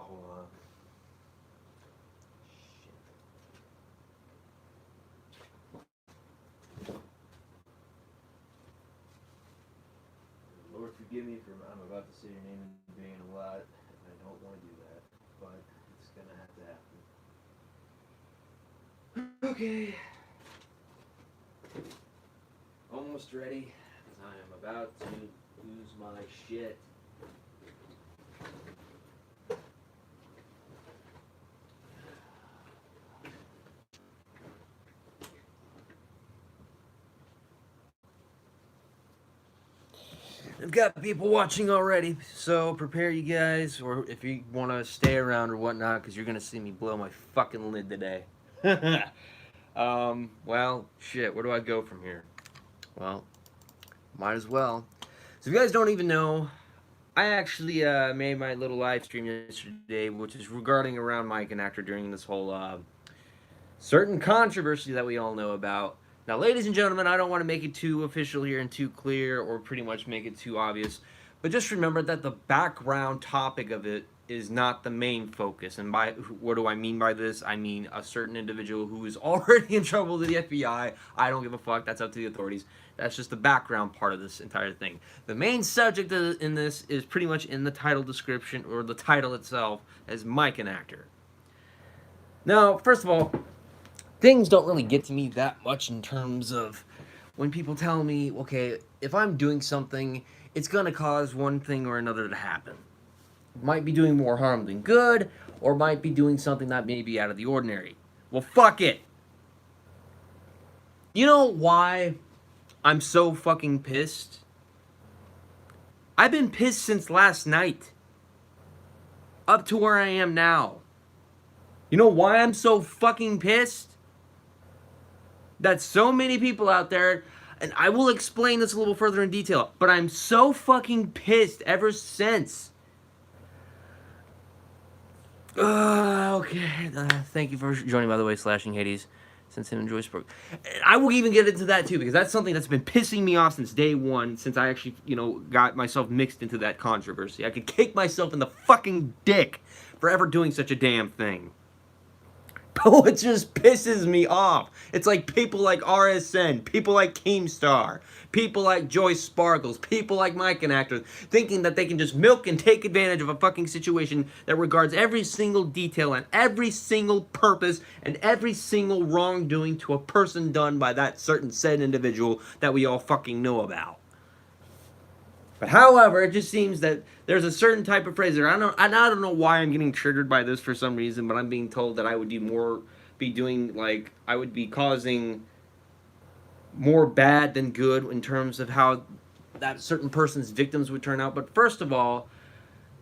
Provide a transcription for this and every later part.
hold on. Shit. Lord forgive me for I'm about to say your name in vain a lot, and I don't want to do that, but it's gonna have to happen. Okay. Almost ready, because I am about to lose my shit. I've got people watching already, so prepare you guys, or if you want to stay around or whatnot, because you're going to see me blow my fucking lid today. Well, shit, where do I go from here? Well, might as well. So if you guys don't even know, I actually made my little live stream yesterday, which is regarding around Mikeanactor during this whole certain controversy that we all know about. Now, ladies and gentlemen, I don't want to make it too official here and too clear or pretty much make it too obvious, but just remember that the background topic of it is not the main focus. And by what do I mean by this? I mean a certain individual who is already in trouble with the FBI. I don't give a fuck. That's up to the authorities. That's just the background part of this entire thing. The main subject in this is pretty much in the title description, or the title itself, as Mikeanactor. Now, first of all, things don't really get to me that much in terms of when people tell me, okay, if I'm doing something, it's going to cause one thing or another to happen. Might be doing more harm than good, or might be doing something that may be out of the ordinary. Well, fuck it. You know why I'm so fucking pissed? I've been pissed since last night, up to where I am now. You know why I'm so fucking pissed? That so many people out there, and I will explain this a little further in detail, but I'm so fucking pissed ever since. Okay, thank you for joining, by the way, Slashing Hades, since him and Joyce broke. I will even get into that too, because that's something that's been pissing me off since day one, since I actually, got myself mixed into that controversy. I could kick myself in the fucking dick for ever doing such a damn thing. But it just pisses me off. It's like people like RSN, people like Keemstar, people like Joyce Sparkles, people like Mikeanactor, thinking that they can just milk and take advantage of a fucking situation that regards every single detail and every single purpose and every single wrongdoing to a person done by that certain said individual that we all fucking know about. But however, it just seems that there's a certain type of phrase there. I don't know why I'm getting triggered by this for some reason, but I'm being told that I would I would be causing more bad than good in terms of how that certain person's victims would turn out. But first of all,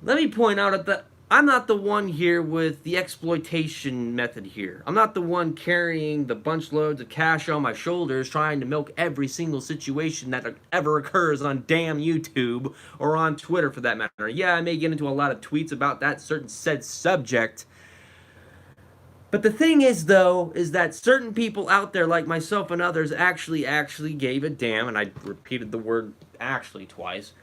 let me point out that I'm not the one here with the exploitation method here. I'm not the one carrying the bunch loads of cash on my shoulders trying to milk every single situation that ever occurs on damn YouTube or on Twitter for that matter. Yeah, I may get into a lot of tweets about that certain said subject. But the thing is, though, is that certain people out there like myself and others actually gave a damn, and I repeated the word actually twice.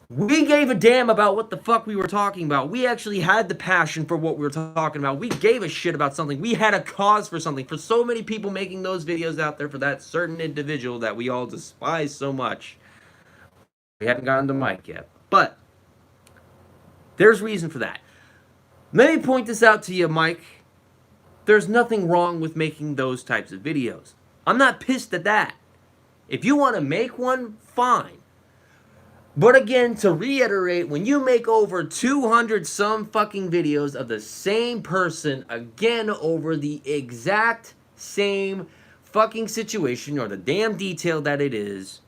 We gave a damn about what the fuck we were talking about. We actually had the passion for what we were talking about. We gave a shit about something. We had a cause for something. For so many people making those videos out there for that certain individual that we all despise so much. We haven't gotten to Mike yet. But there's reason for that. Let me point this out to you, Mike. There's nothing wrong with making those types of videos. I'm not pissed at that. If you want to make one, fine. But again, to reiterate, when you make over 200 some fucking videos of the same person, again, over the exact same fucking situation, or the damn detail that it is,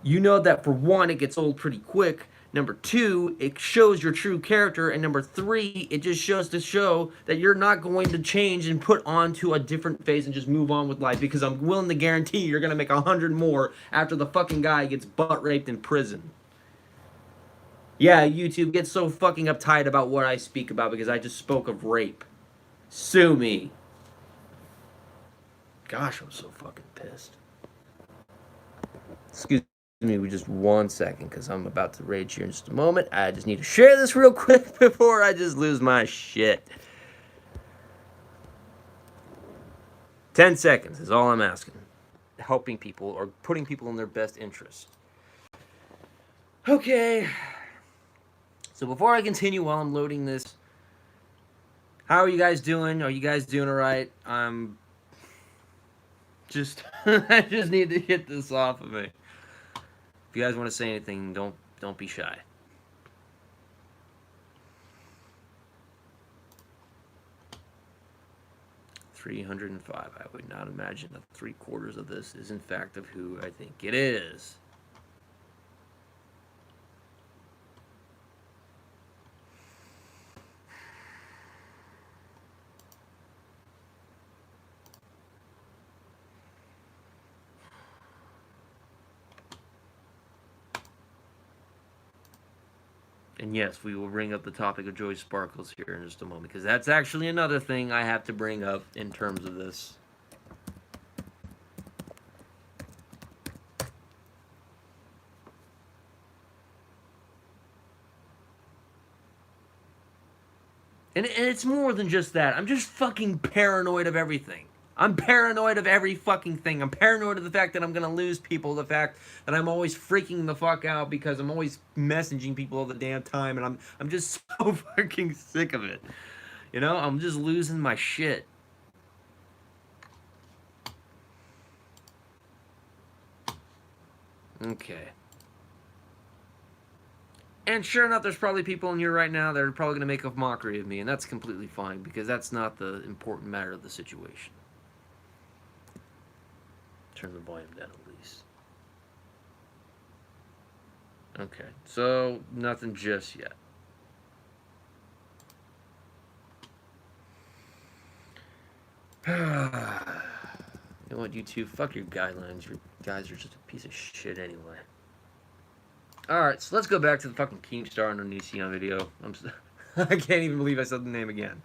you know that for one, it gets old pretty quick. Number two, it shows your true character. And number three, it just shows to show that you're not going to change and put onto a different phase and just move on with life. Because I'm willing to guarantee you're going to make 100 more after the fucking guy gets butt raped in prison. Yeah, YouTube gets so fucking uptight about what I speak about because I just spoke of rape. Sue me. Gosh, I'm so fucking pissed. Excuse me just 1 second, because I'm about to rage here in just a moment. I just need to share this real quick before I just lose my shit. 10 seconds is all I'm asking. Helping people or putting people in their best interest. Okay. So before I continue while I'm loading this, how are you guys doing? Are you guys doing alright? I'm just I just need to get this off of me. If you guys want to say anything, don't be shy. $305. I would not imagine that 3/4 of this is in fact of who I think it is. And yes, we will bring up the topic of Joy Sparkles here in just a moment, because that's actually another thing I have to bring up in terms of this. And it's more than just that. I'm just fucking paranoid of everything. I'm paranoid of every fucking thing. I'm paranoid of the fact that I'm gonna lose people, the fact that I'm always freaking the fuck out because I'm always messaging people all the damn time, and I'm just so fucking sick of it. You know, I'm just losing my shit. Okay. And sure enough, there's probably people in here right now that are probably going to make a mockery of me, and that's completely fine, because that's not the important matter of the situation. Turn the volume down at least. Okay, so nothing just yet. You know what, YouTube? Fuck your guidelines. You guys are just a piece of shit anyway. Alright, so let's go back to the fucking Keemstar and Onision video. I can't even believe I said the name again.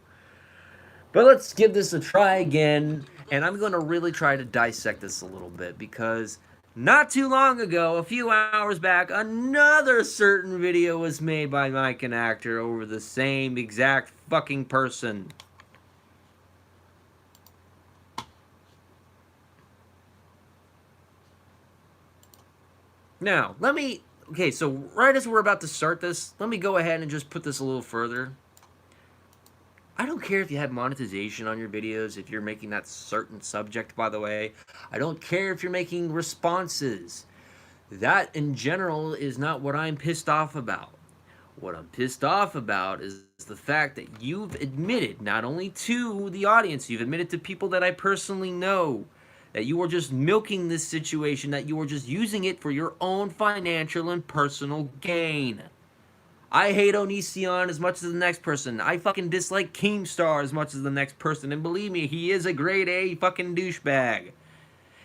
But let's give this a try again, and I'm going to really try to dissect this a little bit, because not too long ago, a few hours back, another certain video was made by Mikeanactor over the same exact fucking person. Now, okay, so right as we're about to start this, let me go ahead and just put this a little further. I don't care if you have monetization on your videos, if you're making that certain subject, by the way. I don't care if you're making responses. That, in general, is not what I'm pissed off about. What I'm pissed off about is the fact that you've admitted, not only to the audience, you've admitted to people that I personally know, that you are just milking this situation, that you are just using it for your own financial and personal gain. I hate Onision as much as the next person. I fucking dislike Keemstar as much as the next person. And believe me, he is a grade A fucking douchebag.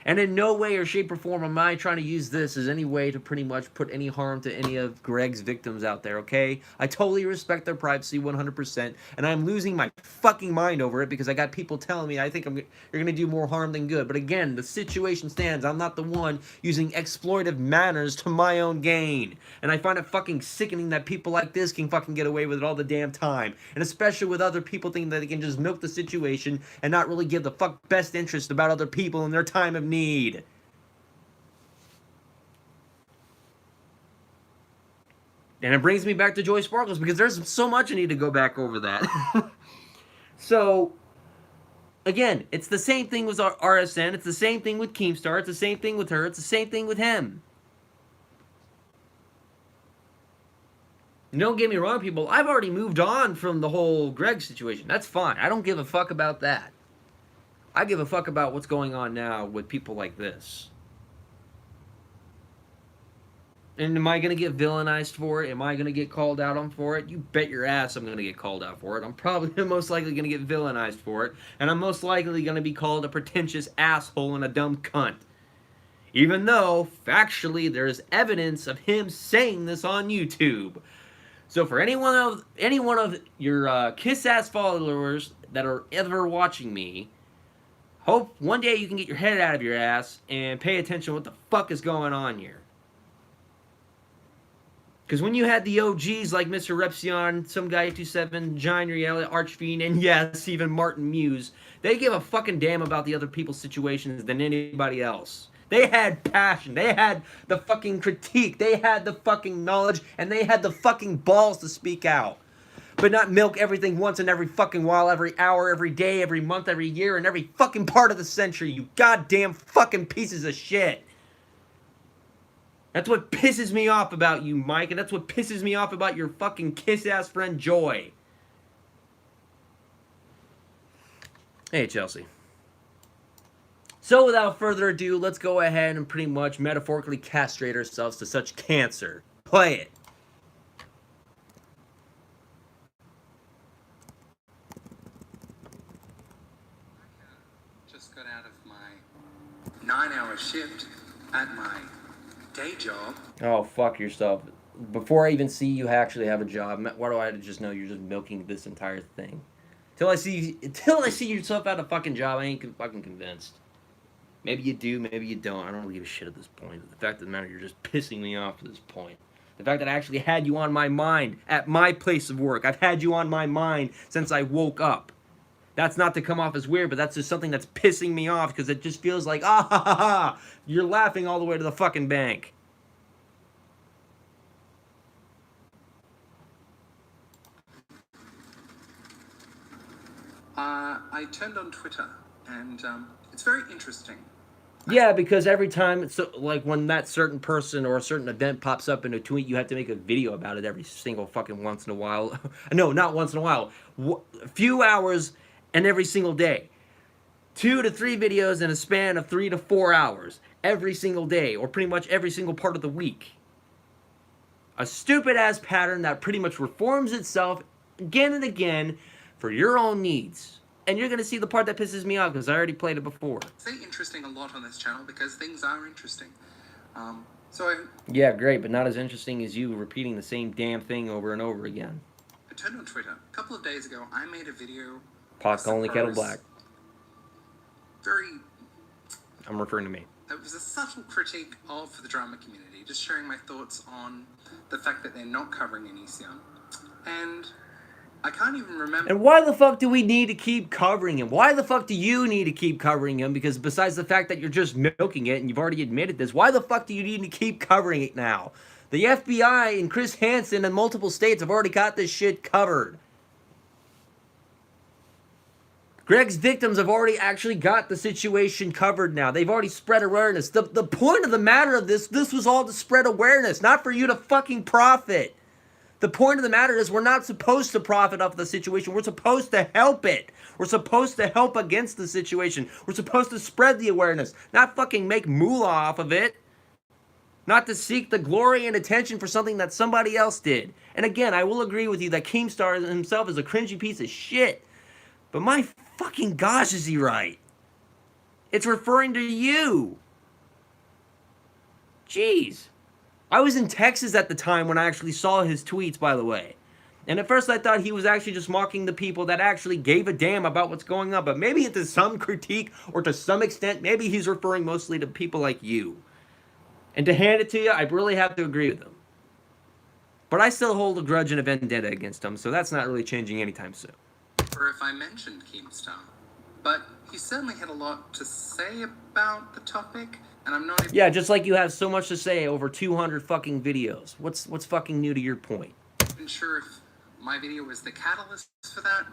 And in no way or shape or form am I trying to use this as any way to pretty much put any harm to any of Greg's victims out there, okay? I totally respect their privacy 100%, and I'm losing my fucking mind over it because I got people telling me I think you're going to do more harm than good. But again, the situation stands. I'm not the one using exploitive manners to my own gain. And I find it fucking sickening that people like this can fucking get away with it all the damn time. And especially with other people thinking that they can just milk the situation and not really give the fuck best interest about other people in their time of need. And it brings me back to Joy Sparkles, because there's so much I need to go back over that. So, again, it's the same thing with RSN, it's the same thing with Keemstar, it's the same thing with her, it's the same thing with him. Don't get me wrong, people, I've already moved on from the whole Greg situation. That's fine. I don't give a fuck about that. I give a fuck about what's going on now with people like this. And am I going to get villainized for it? Am I going to get called out on for it? You bet your ass I'm going to get called out for it. I'm probably most likely going to get villainized for it. And I'm most likely going to be called a pretentious asshole and a dumb cunt. Even though, factually, there's evidence of him saying this on YouTube. So for any one of your kiss-ass followers that are ever watching me, hope one day you can get your head out of your ass and pay attention to what the fuck is going on here. Because when you had the OGs like Mr. Repsion, some guy 27, Giant Reality, Archfiend, and yes, even Martin Muse, they give a fucking damn about the other people's situations than anybody else. They had passion. They had the fucking critique. They had the fucking knowledge. And they had the fucking balls to speak out. But not milk everything once in every fucking while, every hour, every day, every month, every year, and every fucking part of the century, you goddamn fucking pieces of shit. That's what pisses me off about you, Mike, and that's what pisses me off about your fucking kiss-ass friend, Joy. Hey, Chelsea. So, without further ado, let's go ahead and pretty much metaphorically castrate ourselves to such cancer. Play it. Just got out of my 9-hour shift at my day job. Oh, fuck yourself. Before I even see you actually have a job, why do I have to just know you're just milking this entire thing? Until I see yourself at a fucking job, I ain't fucking convinced. Maybe you do, maybe you don't. I don't really give a shit at this point. The fact of the matter, you're just pissing me off at this point. The fact that I actually had you on my mind at my place of work. I've had you on my mind since I woke up. That's not to come off as weird, but that's just something that's pissing me off because it just feels like, ah ha ha ha, you're laughing all the way to the fucking bank. I turned on Twitter, and it's very interesting. Yeah, because every time, so like when that certain person or a certain event pops up in a tweet, you have to make a video about it every single fucking once in a while. No, not once in a while. A few hours and every single day. 2 to 3 videos in a span of 3 to 4 hours every single day, or pretty much every single part of the week. A stupid-ass pattern that pretty much reforms itself again and again for your own needs. And you're going to see the part that pisses me off because I already played it before. Say interesting a lot on this channel because things are interesting. Yeah, great, but not as interesting as you repeating the same damn thing over and over again. I turned on Twitter. A couple of days ago, I made a video. Pot only kettle black. I'm referring to me. It was a subtle critique of the drama community, just sharing my thoughts on the fact that they're not covering Onision. And I can't even remember. And why the fuck do we need to keep covering him? Why the fuck do you need to keep covering him? Because besides the fact that you're just milking it, and you've already admitted this, why the fuck do you need to keep covering it now? The FBI and Chris Hansen in multiple states have already got this shit covered. Greg's victims have already actually got the situation covered now. They've already spread awareness. The point of the matter of this was all to spread awareness, not for you to fucking profit. The point of the matter is we're not supposed to profit off the situation. We're supposed to help it. We're supposed to help against the situation. We're supposed to spread the awareness, not fucking make moolah off of it. Not to seek the glory and attention for something that somebody else did. And again, I will agree with you that Keemstar himself is a cringy piece of shit. But my fucking gosh, is he right? It's referring to you. Jeez. I was in Texas at the time when I actually saw his tweets, by the way. And at first I thought he was actually just mocking the people that actually gave a damn about what's going on. But maybe to some critique or to some extent, maybe he's referring mostly to people like you. And to hand it to you, I really have to agree with him. But I still hold a grudge and a vendetta against him, so that's not really changing anytime soon. Or if I mentioned Keemstar. But he certainly had a lot to say about the topic. And I'm not even... Yeah, just like you have so much to say over 200 fucking videos. What's fucking new to your point? I'm not even sure if my video was the catalyst for that.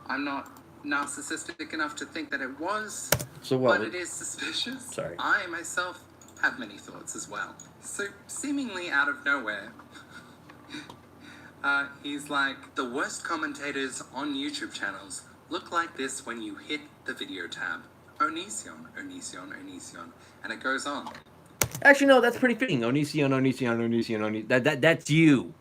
I'm not narcissistic enough to think that it was. So what? But it is suspicious. Sorry. I myself have many thoughts as well. So seemingly out of nowhere, he's like, the worst commentators on YouTube channels look like this when you hit the video tab. Onision, Onision, Onision, and it goes on. Actually, no, that's pretty fitting. Onision, Onision, Onision, Onision. That's you.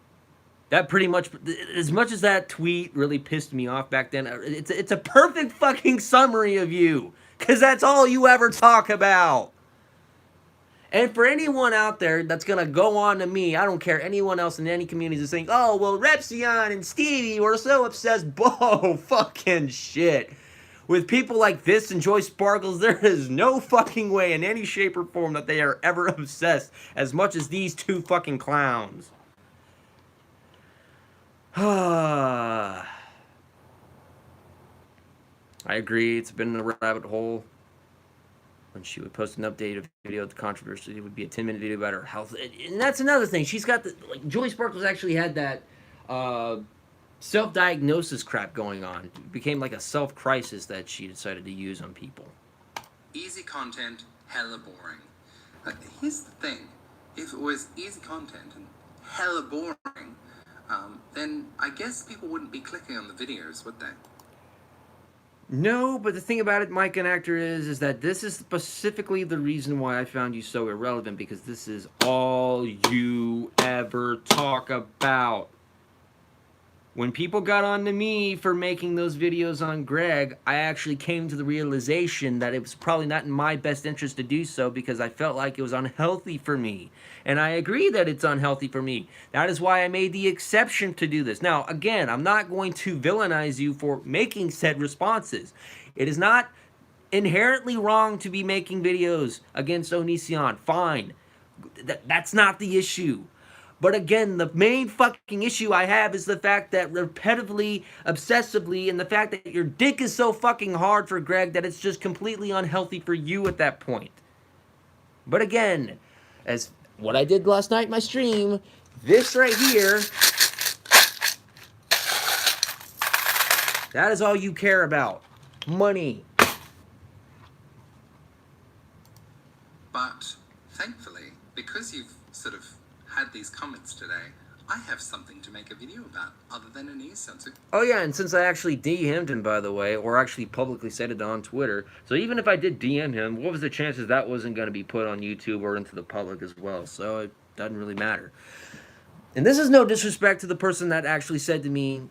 That pretty much, as much as that tweet really pissed me off back then, it's a perfect fucking summary of you. Because that's all you ever talk about. And for anyone out there that's going to go on to me, I don't care, anyone else in any communities is saying, oh, well, Repsion and Stevie were so obsessed. Whoa, fucking shit. With people like this and Joy Sparkles, there is no fucking way in any shape or form that they are ever obsessed as much as these two fucking clowns. I agree. It's been a rabbit hole. When she would post an updated video of the controversy, it would be a 10-minute video about her health. And that's another thing. She's got the, like, Joy Sparkles actually had that self-diagnosis crap going on. It became like a self-crisis that she decided to use on people. Easy content, hella boring. Here's the thing. If it was easy content and hella boring, then I guess people wouldn't be clicking on the videos, would they? No, but the thing about it, Mikeanactor, is that this is specifically the reason why I found you so irrelevant, because this is all you ever talk about. When people got on to me for making those videos on Greg, I actually came to the realization that it was probably not in my best interest to do so, because I felt like it was unhealthy for me. And I agree that it's unhealthy for me. That is why I made the exception to do this. Now, again, I'm not going to villainize you for making said responses. It is not inherently wrong to be making videos against Onision. Fine. That's not the issue. But again, the main fucking issue I have is the fact that repetitively, obsessively, and the fact that your dick is so fucking hard for Greg that it's just completely unhealthy for you at that point. But again, as what I did last night in my stream, this right here, that is all you care about. Money. But thankfully, because you've sort of had these comments today, I have something to make a video about other than Onision. Oh yeah, and since I actually DM'd him, by the way, or actually publicly said it on Twitter, so even if I did DM him, what was the chances that wasn't going to be put on YouTube or into the public as well? So it doesn't really matter. And this is no disrespect to the person that actually said to me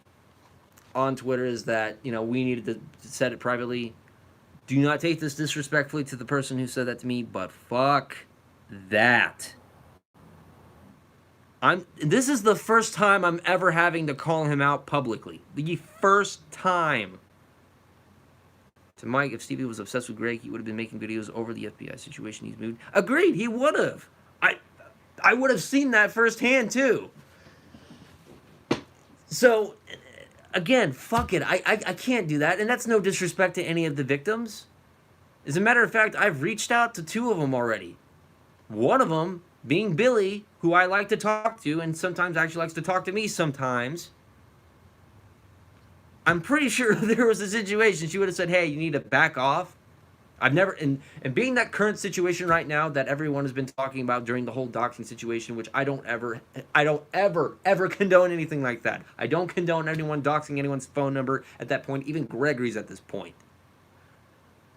on Twitter is that, you know, we needed to set it privately. Do not take this disrespectfully to the person who said that to me, but fuck that. This is the first time I'm ever having to call him out publicly. The first time. To Mike, if Stevie was obsessed with Greg, he would have been making videos over the FBI situation he's moved. Agreed, he would have. I would have seen that firsthand too. So, again, fuck it. I can't do that. And that's no disrespect to any of the victims. As a matter of fact, I've reached out to 2 of them already. One of them being Billy, who I like to talk to, and sometimes actually likes to talk to me sometimes. I'm pretty sure if there was a situation, she would have said, hey, you need to back off. I've never, and being that current situation right now that everyone has been talking about during the whole doxing situation, which I don't ever condone anything like that. I don't condone anyone doxing anyone's phone number at that point, even Gregory's at this point.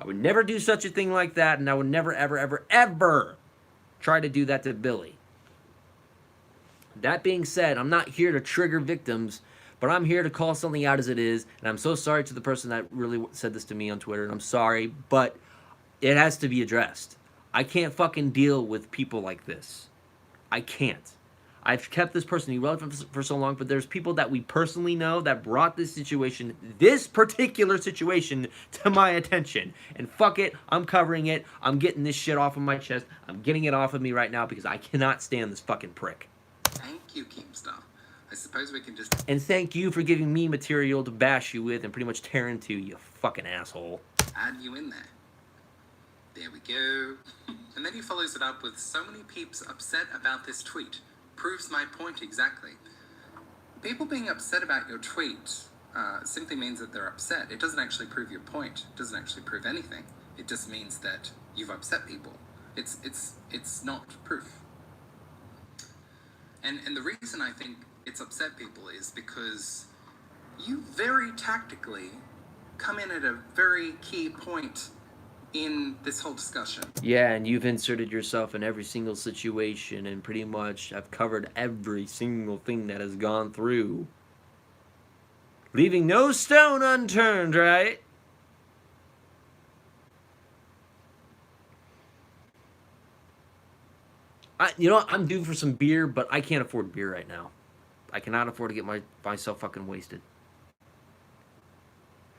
I would never do such a thing like that, and I would never, ever try to do that to Billy. That being said, I'm not here to trigger victims, but I'm here to call something out as it is, and I'm so sorry to the person that really said this to me on Twitter, and I'm sorry, but it has to be addressed. I can't fucking deal with people like this. I can't. I've kept this person irrelevant for so long, but there's people that we personally know that brought this particular situation, to my attention. And fuck it, I'm covering it. I'm getting this shit off of my chest. I'm getting it off of me right now because I cannot stand this fucking prick. Thank you, Keemstar. I suppose we can just... And thank you for giving me material to bash you with and pretty much tear into, you fucking asshole. add you in there. There we go. And then he follows it up with, so many peeps upset about this tweet. Proves my point exactly. People being upset about your tweet simply means that they're upset. It doesn't actually prove your point. It doesn't actually prove anything. It just means that you've upset people. It's not proof. And the reason I think it's upset people is because you very tactically come in at a very key point in this whole discussion. Yeah, and you've inserted yourself in every single situation, and pretty much I've covered every single thing that has gone through. Leaving no stone unturned, right? You know what? I'm due for some beer, but I can't afford beer right now. I cannot afford to get myself fucking wasted.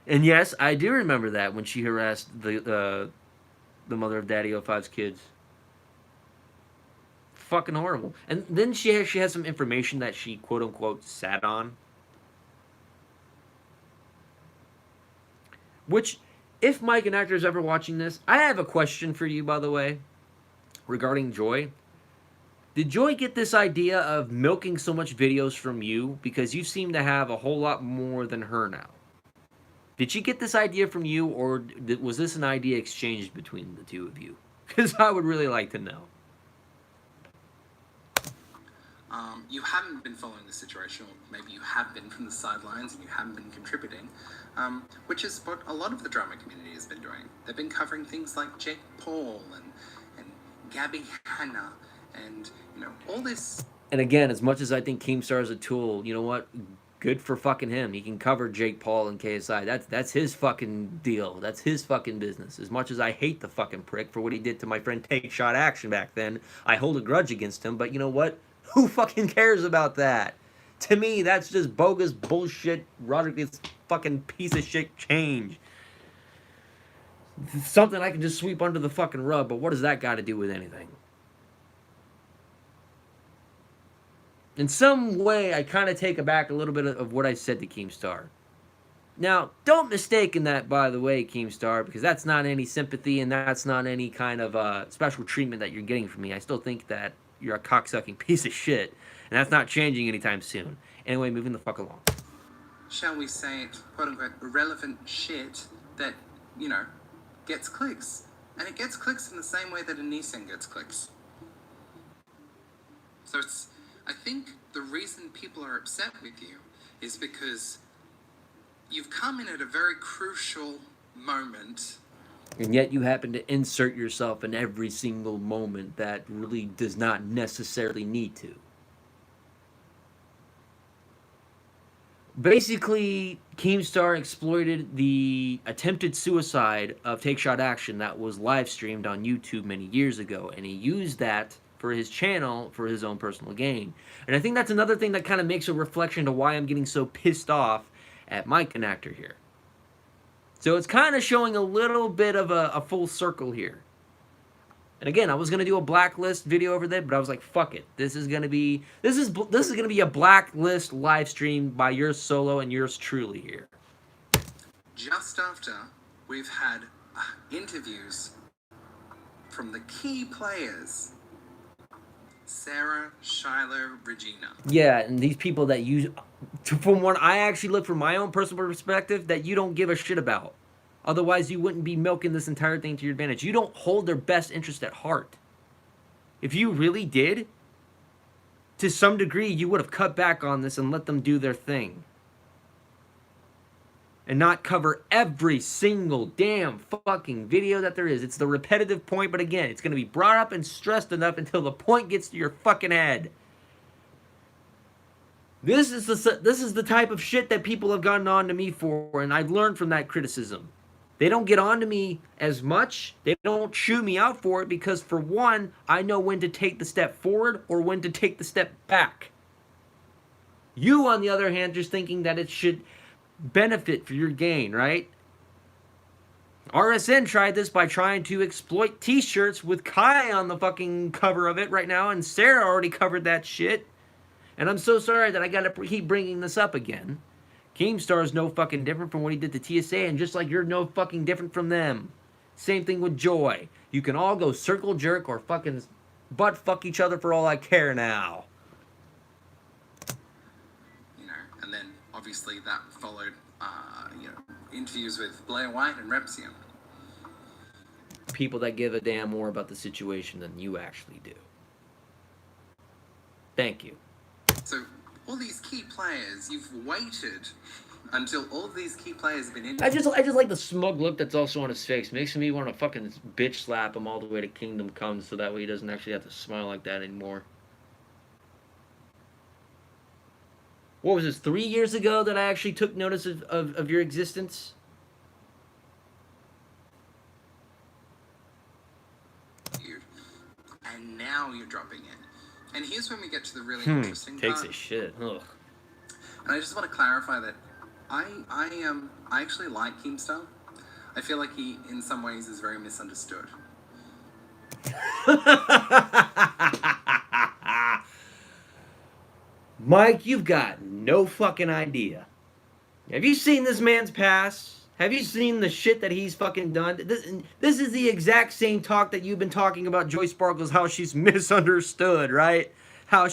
And yes, I do remember that when she harassed the mother of Daddy 05's kids. Fucking horrible. And then she has some information that she quote unquote sat on. Which, if Mikeanactor is ever watching this, I have a question for you, by the way, regarding Joy. Did Joy get this idea of milking so much videos from you? Because you seem to have a whole lot more than her now. Did she get this idea from you, or was this an idea exchanged between the two of you? Because I would really like to know. You haven't been following the situation, or maybe you have been from the sidelines and you haven't been contributing, which is what a lot of the drama community has been doing. They've been covering things like Jake Paul and Gabby Hanna and, all this. And again, as much as I think Keemstar is a tool, you know what? Good for fucking him. He can cover Jake Paul and KSI. That's his fucking deal. That's his fucking business. As much as I hate the fucking prick for what he did to my friend Take Shot Action back then, I hold a grudge against him, but you know what? Who fucking cares about that? To me, that's just bogus bullshit. Roderick gets fucking piece of shit change. It's something I can just sweep under the fucking rug, but what does that got to do with anything? In some way, I kind of take aback a little bit of what I said to Keemstar. Now, don't mistake in that, by the way, Keemstar, because that's not any sympathy and that's not any kind of special treatment that you're getting from me. I still think that you're a cocksucking piece of shit, and that's not changing anytime soon. Anyway, moving the fuck along. Shall we say it, quote-unquote, irrelevant shit that, gets clicks. And it gets clicks in the same way that a Nissan gets clicks. So I think the reason people are upset with you is because you've come in at a very crucial moment. And yet you happen to insert yourself in every single moment that really does not necessarily need to. Basically, Keemstar exploited the attempted suicide of Take Shot Action that was live streamed on YouTube many years ago, and he used that for his channel for his own personal gain. And I think that's another thing that kind of makes a reflection to why I'm getting so pissed off at Mikeanactor here. So it's kind of showing a little bit of a full circle here. And again, I was gonna do a blacklist video over there, but I was like, fuck it. This is gonna be a blacklist live stream by yours solo and yours truly here. Just after we've had interviews from the key players, Sarah, Shiloh, Regina. Yeah, and these people that you, from what I actually look from my own personal perspective, that you don't give a shit about. Otherwise, you wouldn't be milking this entire thing to your advantage. You don't hold their best interest at heart. If you really did, to some degree, you would have cut back on this and let them do their thing. And not cover every single damn fucking video that there is. It's the repetitive point, but again, it's going to be brought up and stressed enough until the point gets to your fucking head. This is the type of shit that people have gotten on to me for, and I've learned from that criticism. They don't get on to me as much. They don't chew me out for it because, for one, I know when to take the step forward or when to take the step back. You, on the other hand, just thinking that it should benefit for your gain, right? RSN tried this by trying to exploit t-shirts with Kai on the fucking cover of it right now, and Sarah already covered that shit. And I'm so sorry that I gotta keep bringing this up again. Keemstar is no fucking different from what he did to TSA, and just like you're no fucking different from them. Same thing with Joy. You can all go circle jerk or fucking butt fuck each other for all I care now. And then obviously that followed, interviews with Blair White and Repsium. People that give a damn more about the situation than you actually do. Thank you. So all these key players, you've waited until all of these key players have been in. I just like the smug look that's also on his face. Makes me want to fucking bitch slap him all the way to Kingdom Come, so that way he doesn't actually have to smile like that anymore. What was this, 3 years ago that I actually took notice of your existence? And now you're dropping in. And here's when we get to the really interesting part. Takes a shit. Ugh. And I just want to clarify that I actually like Keemstar. I feel like he, in some ways, is very misunderstood. Mike, you've got no fucking idea. Have you seen this man's past? Have you seen the shit that he's fucking done? This is the exact same talk that you've been talking about Joy Sparkles, how she's misunderstood, right? How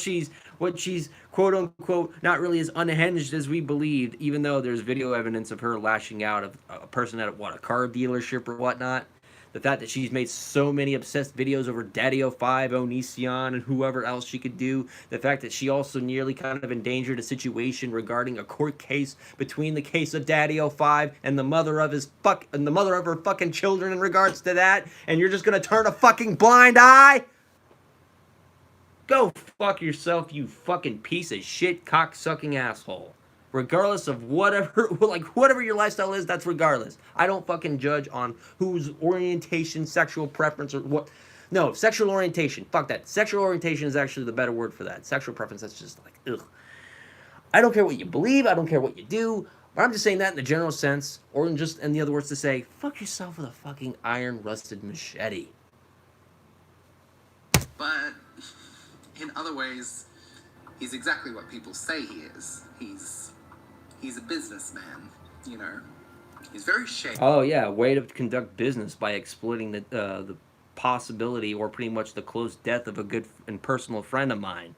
what she's quote unquote not really as unhinged as we believed, even though there's video evidence of her lashing out of a person at a car dealership or whatnot. The fact that she's made so many obsessed videos over Daddy05, Onision, and whoever else she could do. The fact that she also nearly kind of endangered a situation regarding a court case between the case of Daddy05 and the mother of her fucking children in regards to that. And you're just gonna turn a fucking blind eye? Go fuck yourself, you fucking piece of shit cock-sucking asshole. Regardless of whatever your lifestyle is, that's regardless. I don't fucking judge on whose orientation, sexual preference, or what. No, sexual orientation. Fuck that. Sexual orientation is actually the better word for that. Sexual preference, that's just like, ugh. I don't care what you believe. I don't care what you do. But I'm just saying that in the general sense, or just in the other words to say, fuck yourself with a fucking iron-rusted machete. But in other ways, he's exactly what people say he is. He's a businessman, you know. He's very shady. Oh yeah, way to conduct business by exploiting the possibility or pretty much the close death of a good and personal friend of mine.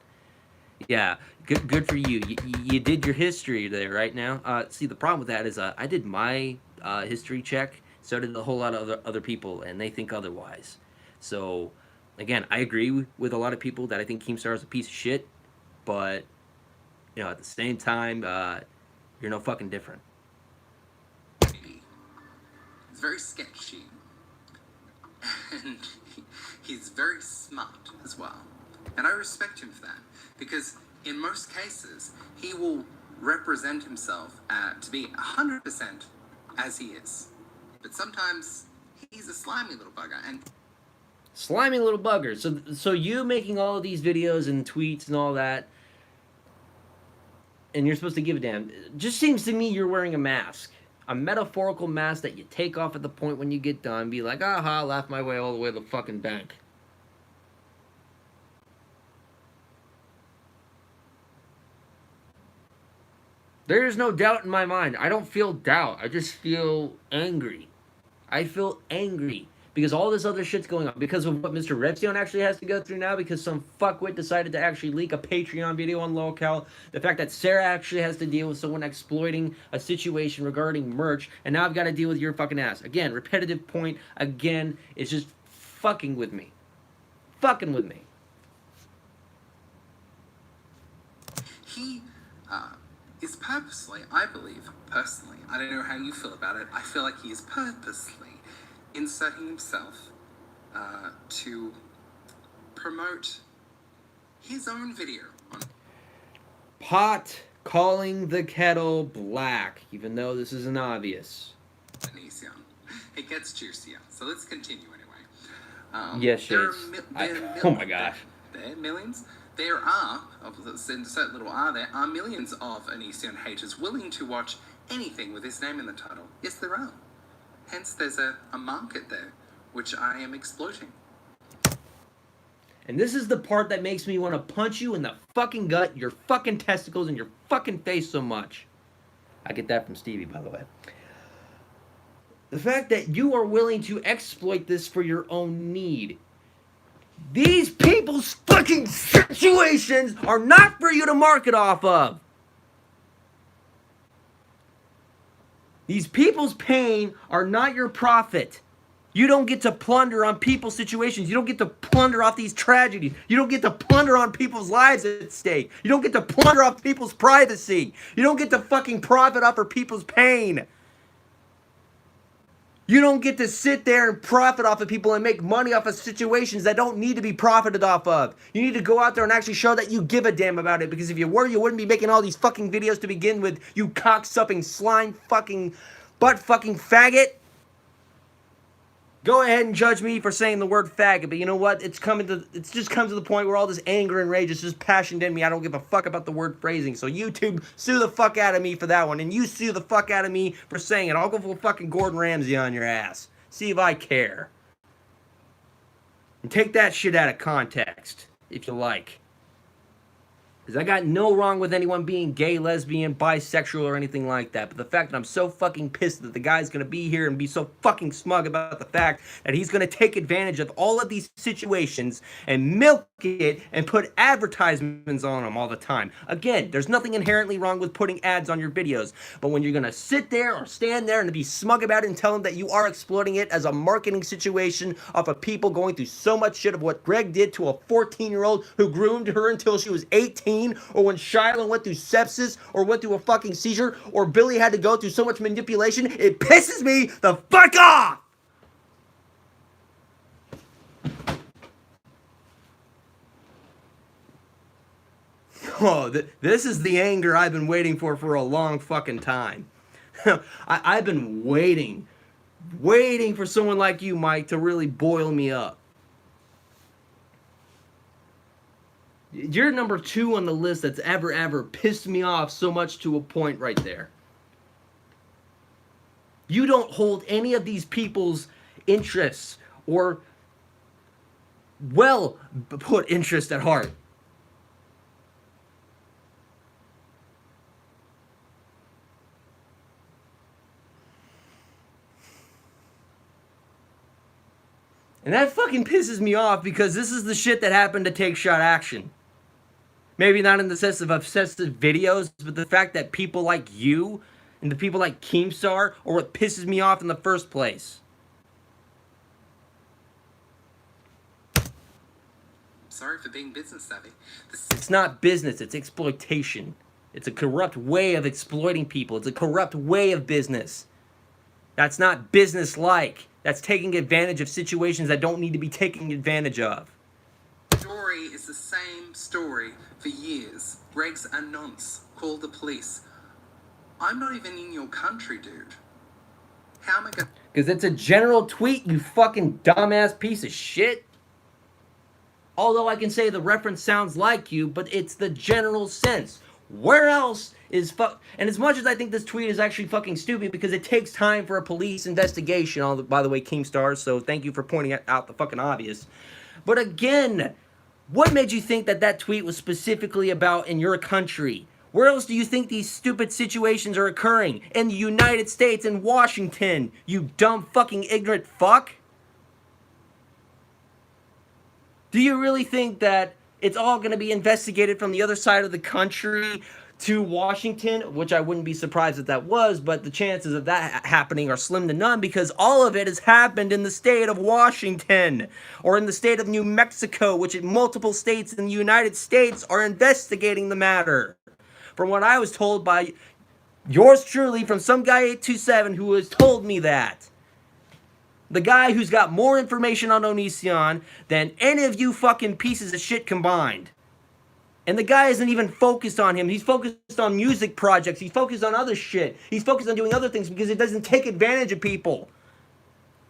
Yeah, good for you. You did your history there right now. See, the problem with that is I did my history check, so did a whole lot of other people, and they think otherwise. So, again, I agree with a lot of people that I think Keemstar is a piece of shit, but, you know, at the same time, you're no fucking different. He's very sketchy, and he's very smart as well. And I respect him for that, because in most cases, he will represent himself to be 100% as he is. But sometimes he's a slimy little bugger, and slimy little bugger. So you making all of these videos and tweets and all that, and you're supposed to give a damn. It just seems to me you're wearing a mask. A metaphorical mask that you take off at the point when you get done. Be like, aha, laugh my way all the way to the fucking bank. There is no doubt in my mind. I don't feel doubt. I just feel angry. I feel angry. Because all this other shit's going on. Because of what Mr. Redstone actually has to go through now. Because some fuckwit decided to actually leak a Patreon video on Lolcal. The fact that Sarah actually has to deal with someone exploiting a situation regarding merch. And now I've got to deal with your fucking ass. Again, repetitive point. Again, it's just fucking with me. Fucking with me. he is purposely, I believe, personally, I don't know how you feel about it, I feel like he is purposely inserting himself to promote his own video on Pot calling the kettle black, even though this isn't obvious. Onision. It gets juicier, so let's continue anyway. Yes, there yes. Oh my gosh. There are millions. There are, insert little R, there are millions of Onision haters willing to watch anything with his name in the title. Yes, there are. Hence, there's a market there, which I am exploiting. And this is the part that makes me want to punch you in the fucking gut, your fucking testicles, and your fucking face so much. I get that from Stevie, by the way. The fact that you are willing to exploit this for your own need. These people's fucking situations are not for you to market off of. These people's pain are not your profit. You don't get to plunder on people's situations. You don't get to plunder off these tragedies. You don't get to plunder on people's lives at stake. You don't get to plunder off people's privacy. You don't get to fucking profit off of people's pain. You don't get to sit there and profit off of people and make money off of situations that don't need to be profited off of. You need to go out there and actually show that you give a damn about it, because if you were, you wouldn't be making all these fucking videos to begin with, you cocksucking, slime fucking, butt fucking faggot. Go ahead and judge me for saying the word faggot, but you know what? It's just come to the point where all this anger and rage is just passionate in me. I don't give a fuck about the word phrasing. So YouTube, sue the fuck out of me for that one, and you sue the fuck out of me for saying it. I'll go full fucking Gordon Ramsay on your ass. See if I care. And take that shit out of context, if you like. Because I got no wrong with anyone being gay, lesbian, bisexual, or anything like that. But the fact that I'm so fucking pissed that the guy's going to be here and be so fucking smug about the fact that he's going to take advantage of all of these situations and milk it and put advertisements on them all the time. Again, there's nothing inherently wrong with putting ads on your videos. But when you're going to sit there or stand there and be smug about it and tell them that you are exploiting it as a marketing situation off of people going through so much shit of what Greg did to a 14-year-old who groomed her until she was 18, or when Shiloh went through sepsis, or went through a fucking seizure, or Billy had to go through so much manipulation, it pisses me the fuck off! Oh, this is the anger I've been waiting for a long fucking time. I've been waiting for someone like you, Mike, to really boil me up. You're number 2 on the list that's ever pissed me off so much to a point right there. You don't hold any of these people's interests or well put interest at heart. And that fucking pisses me off because this is the shit that happened to Take Shot Action. Maybe not in the sense of obsessive videos, but the fact that people like you and the people like Keemstar are what pisses me off in the first place. Sorry for being business savvy. It's not business, it's exploitation. It's a corrupt way of exploiting people. It's a corrupt way of business. That's not business-like. That's taking advantage of situations that don't need to be taken advantage of. The story is the same story for years. Greg's a nonce. Call the police. I'm not even in your country, dude. How am I gonna... Because it's a general tweet, you fucking dumbass piece of shit. Although I can say the reference sounds like you, but it's the general sense. Where else is and as much as I think this tweet is actually fucking stupid because it takes time for a police investigation, by the way, Keemstar, so thank you for pointing out the fucking obvious. But again, what made you think that that tweet was specifically about in your country? Where else do you think these stupid situations are occurring? In the United States, in Washington, you dumb fucking ignorant fuck? Do you really think that it's all going to be investigated from the other side of the country to Washington? Which I wouldn't be surprised if that was, but the chances of that happening are slim to none because all of it has happened in the state of Washington or in the state of New Mexico, which multiple states in the United States are investigating the matter. From what I was told by yours truly, from some guy 827 who has told me that. The guy who's got more information on Onision than any of you fucking pieces of shit combined. And the guy isn't even focused on him. He's focused on music projects. He's focused on other shit. He's focused on doing other things because it doesn't take advantage of people.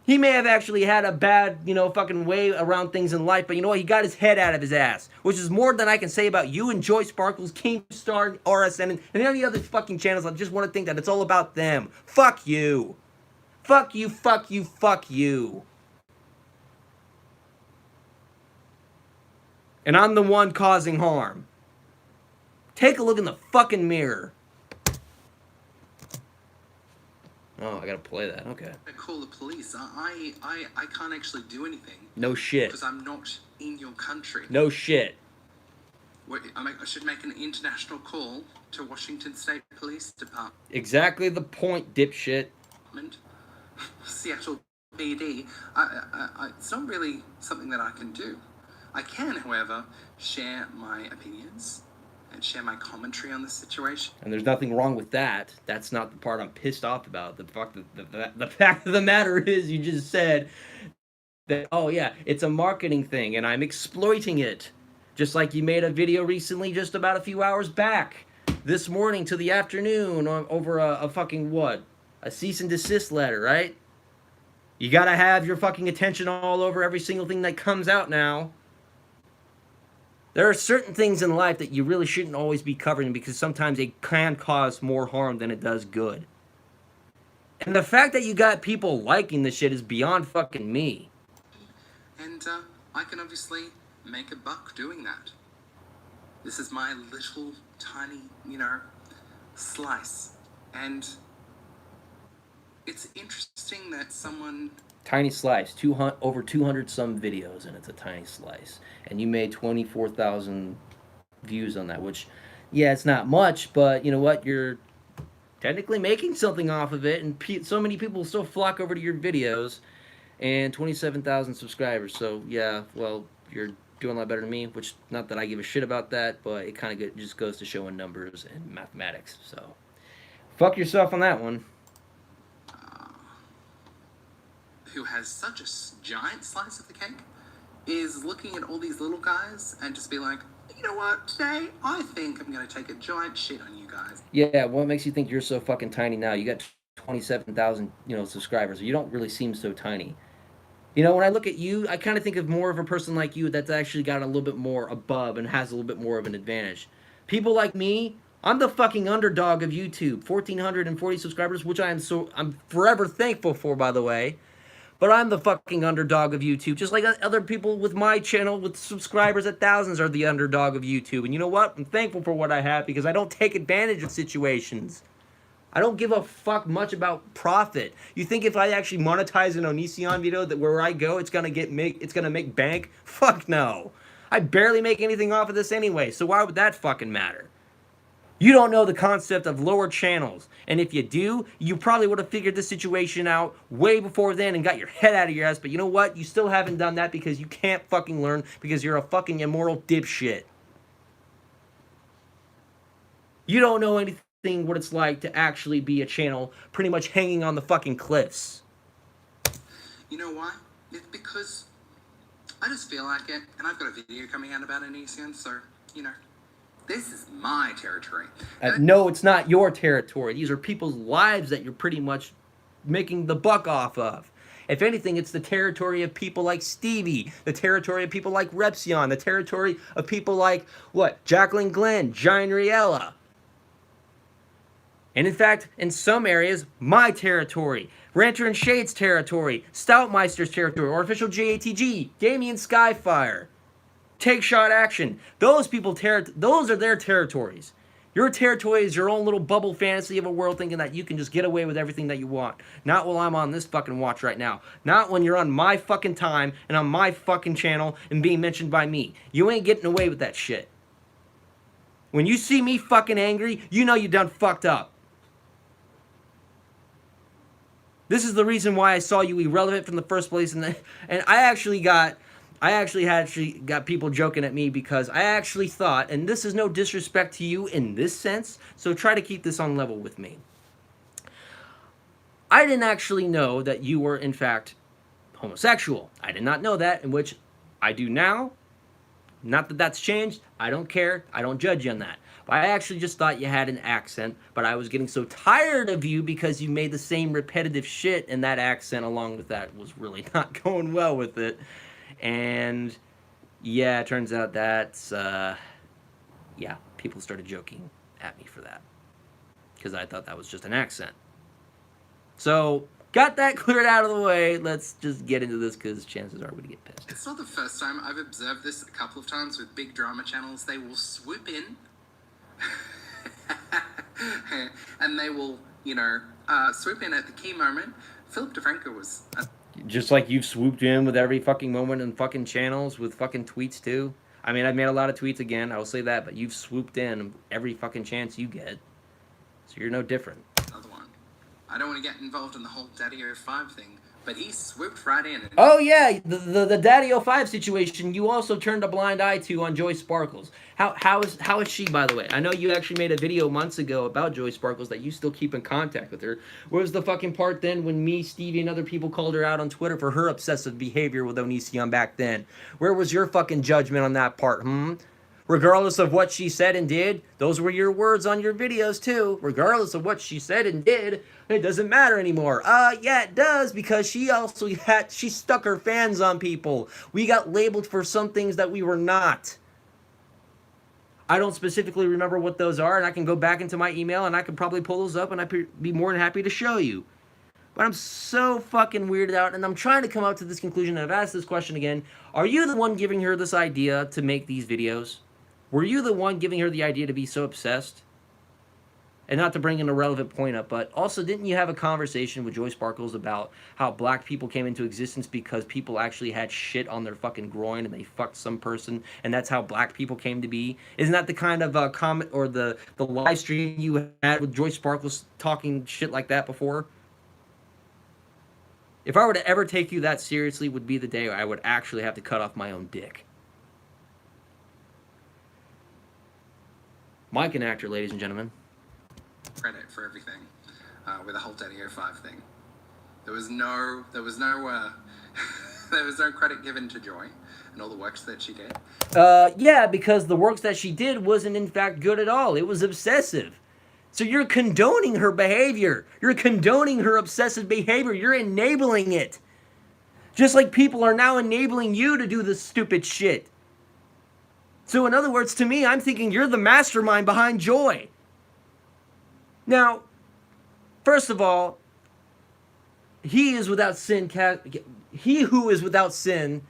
He may have actually had a bad, fucking way around things in life, but you know what? He got his head out of his ass, which is more than I can say about you and Joy Sparkles, Keemstar, RSN, and any other fucking channels. I just want to think that it's all about them. Fuck you. Fuck you, fuck you, fuck you. And I'm the one causing harm. Take a look in the fucking mirror. Oh, I gotta play that. Okay. I call the police. I can't actually do anything. No shit. Because I'm not in your country. No shit. I should make an international call to Washington State Police Department. Exactly the point, dipshit. Seattle PD. It's not really something that I can do. I can, however, share my opinions and share my commentary on the situation. And there's nothing wrong with that. That's not the part I'm pissed off about. The fact of the matter is you just said that, oh yeah, it's a marketing thing and I'm exploiting it. Just like you made a video recently just about a few hours back. This morning to the afternoon over a fucking what? A cease and desist letter, right? You gotta have your fucking attention all over every single thing that comes out now. There are certain things in life that you really shouldn't always be covering because sometimes it can cause more harm than it does good. And the fact that you got people liking this shit is beyond fucking me. And I can obviously make a buck doing that. This is my little tiny, slice. And it's interesting that someone... Tiny slice, over 200 some videos, and it's a tiny slice. And you made 24,000 views on that, which, yeah, it's not much, but you know what? You're technically making something off of it, and so many people still flock over to your videos, and 27,000 subscribers. So, yeah, well, you're doing a lot better than me, which, not that I give a shit about that, but it kind of just goes to showing numbers and mathematics. So, fuck yourself on that one. Who has such a giant slice of the cake is looking at all these little guys and just be like, you know what, today I think I'm going to take a giant shit on you guys. Yeah, what makes you think you're so fucking tiny now? You got 27,000, subscribers. You don't really seem so tiny. When I look at you, I kind of think of more of a person like you that's actually got a little bit more above and has a little bit more of an advantage. People like me, I'm the fucking underdog of YouTube. 1,440 subscribers, which I'm forever thankful for, by the way. But I'm the fucking underdog of YouTube. Just like other people with my channel with subscribers at thousands are the underdog of YouTube. And you know what? I'm thankful for what I have because I don't take advantage of situations. I don't give a fuck much about profit. You think if I actually monetize an Onision video that where I go it's gonna make bank? Fuck no. I barely make anything off of this anyway, so why would that fucking matter? You don't know the concept of lower channels. And if you do, you probably would have figured this situation out way before then and got your head out of your ass. But you know what? You still haven't done that because you can't fucking learn because you're a fucking immoral dipshit. You don't know anything what it's like to actually be a channel pretty much hanging on the fucking cliffs. You know why? It's because I just feel like it. And I've got a video coming out about Onision, so, this is my territory. No, it's not your territory. These are people's lives that you're pretty much making the buck off of. If anything, it's the territory of people like Stevie, the territory of people like Repsion, the territory of people like, Jacqueline Glenn, Giant Riella. And in fact, in some areas, my territory, Ranter and Shade's territory, Stoutmeister's territory, Artificial JATG, Damien Skyfire. Take Shot Action. Those people, those are their territories. Your territory is your own little bubble fantasy of a world thinking that you can just get away with everything that you want. Not while I'm on this fucking watch right now. Not when you're on my fucking time and on my fucking channel and being mentioned by me. You ain't getting away with that shit. When you see me fucking angry, you know you done fucked up. This is the reason why I saw you irrelevant from the first place, and I actually got people joking at me because I actually thought, and this is no disrespect to you in this sense, so try to keep this on level with me. I didn't actually know that you were, in fact, homosexual. I did not know that, in which I do now. Not that that's changed. I don't care. I don't judge you on that. But I actually just thought you had an accent, but I was getting so tired of you because you made the same repetitive shit, and that accent along with that was really not going well with it. And yeah, it turns out that's, yeah, people started joking at me for that. Because I thought that was just an accent. So, got that cleared out of the way. Let's just get into this because chances are we're going to get pissed. It's not the first time. I've observed this a couple of times with big drama channels. They will swoop in and they will, swoop in at the key moment. Philip DeFranco was... Just like you've swooped in with every fucking moment in fucking channels with fucking tweets too. I mean, I've made a lot of tweets again, I will say that, but you've swooped in every fucking chance you get. So you're no different. Another one. I don't want to get involved in the whole Daddy 05 thing, but he swooped right in. Oh yeah, the Daddy 05 situation you also turned a blind eye to on Joy Sparkles. How is she, by the way? I know you actually made a video months ago about Joy Sparkles that you still keep in contact with her. Where was the fucking part then when me, Stevie, and other people called her out on Twitter for her obsessive behavior with Onision back then? Where was your fucking judgment on that part, Regardless of what she said and did, those were your words on your videos too. Regardless of what she said and did, it doesn't matter anymore. Yeah, it does, because she stuck her fans on people. We got labeled for some things that we were not. I don't specifically remember what those are, and I can go back into my email and I can probably pull those up and I'd be more than happy to show you. But I'm so fucking weirded out, and I'm trying to come up to this conclusion, and I've asked this question again. Are you the one giving her this idea to make these videos? Were you the one giving her the idea to be so obsessed? And not to bring an irrelevant point up, but also didn't you have a conversation with Joy Sparkles about how black people came into existence because people actually had shit on their fucking groin and they fucked some person, and that's how black people came to be? Isn't that the kind of comment or the live stream you had with Joy Sparkles talking shit like that before? If I were to ever take you that seriously, would be the day I would actually have to cut off my own dick. Mikeanactor, ladies and gentlemen. Credit for everything with the whole Daddy 05 thing. There was no there was no credit given to Joy and all the works that she did. Yeah, because the works that she did wasn't in fact good at all. It was obsessive. So you're condoning her behavior. You're condoning her obsessive behavior. You're enabling it. Just like people are now enabling you to do this stupid shit. So in other words, to me, I'm thinking you're the mastermind behind Joy. Now, first of all, he who is without sin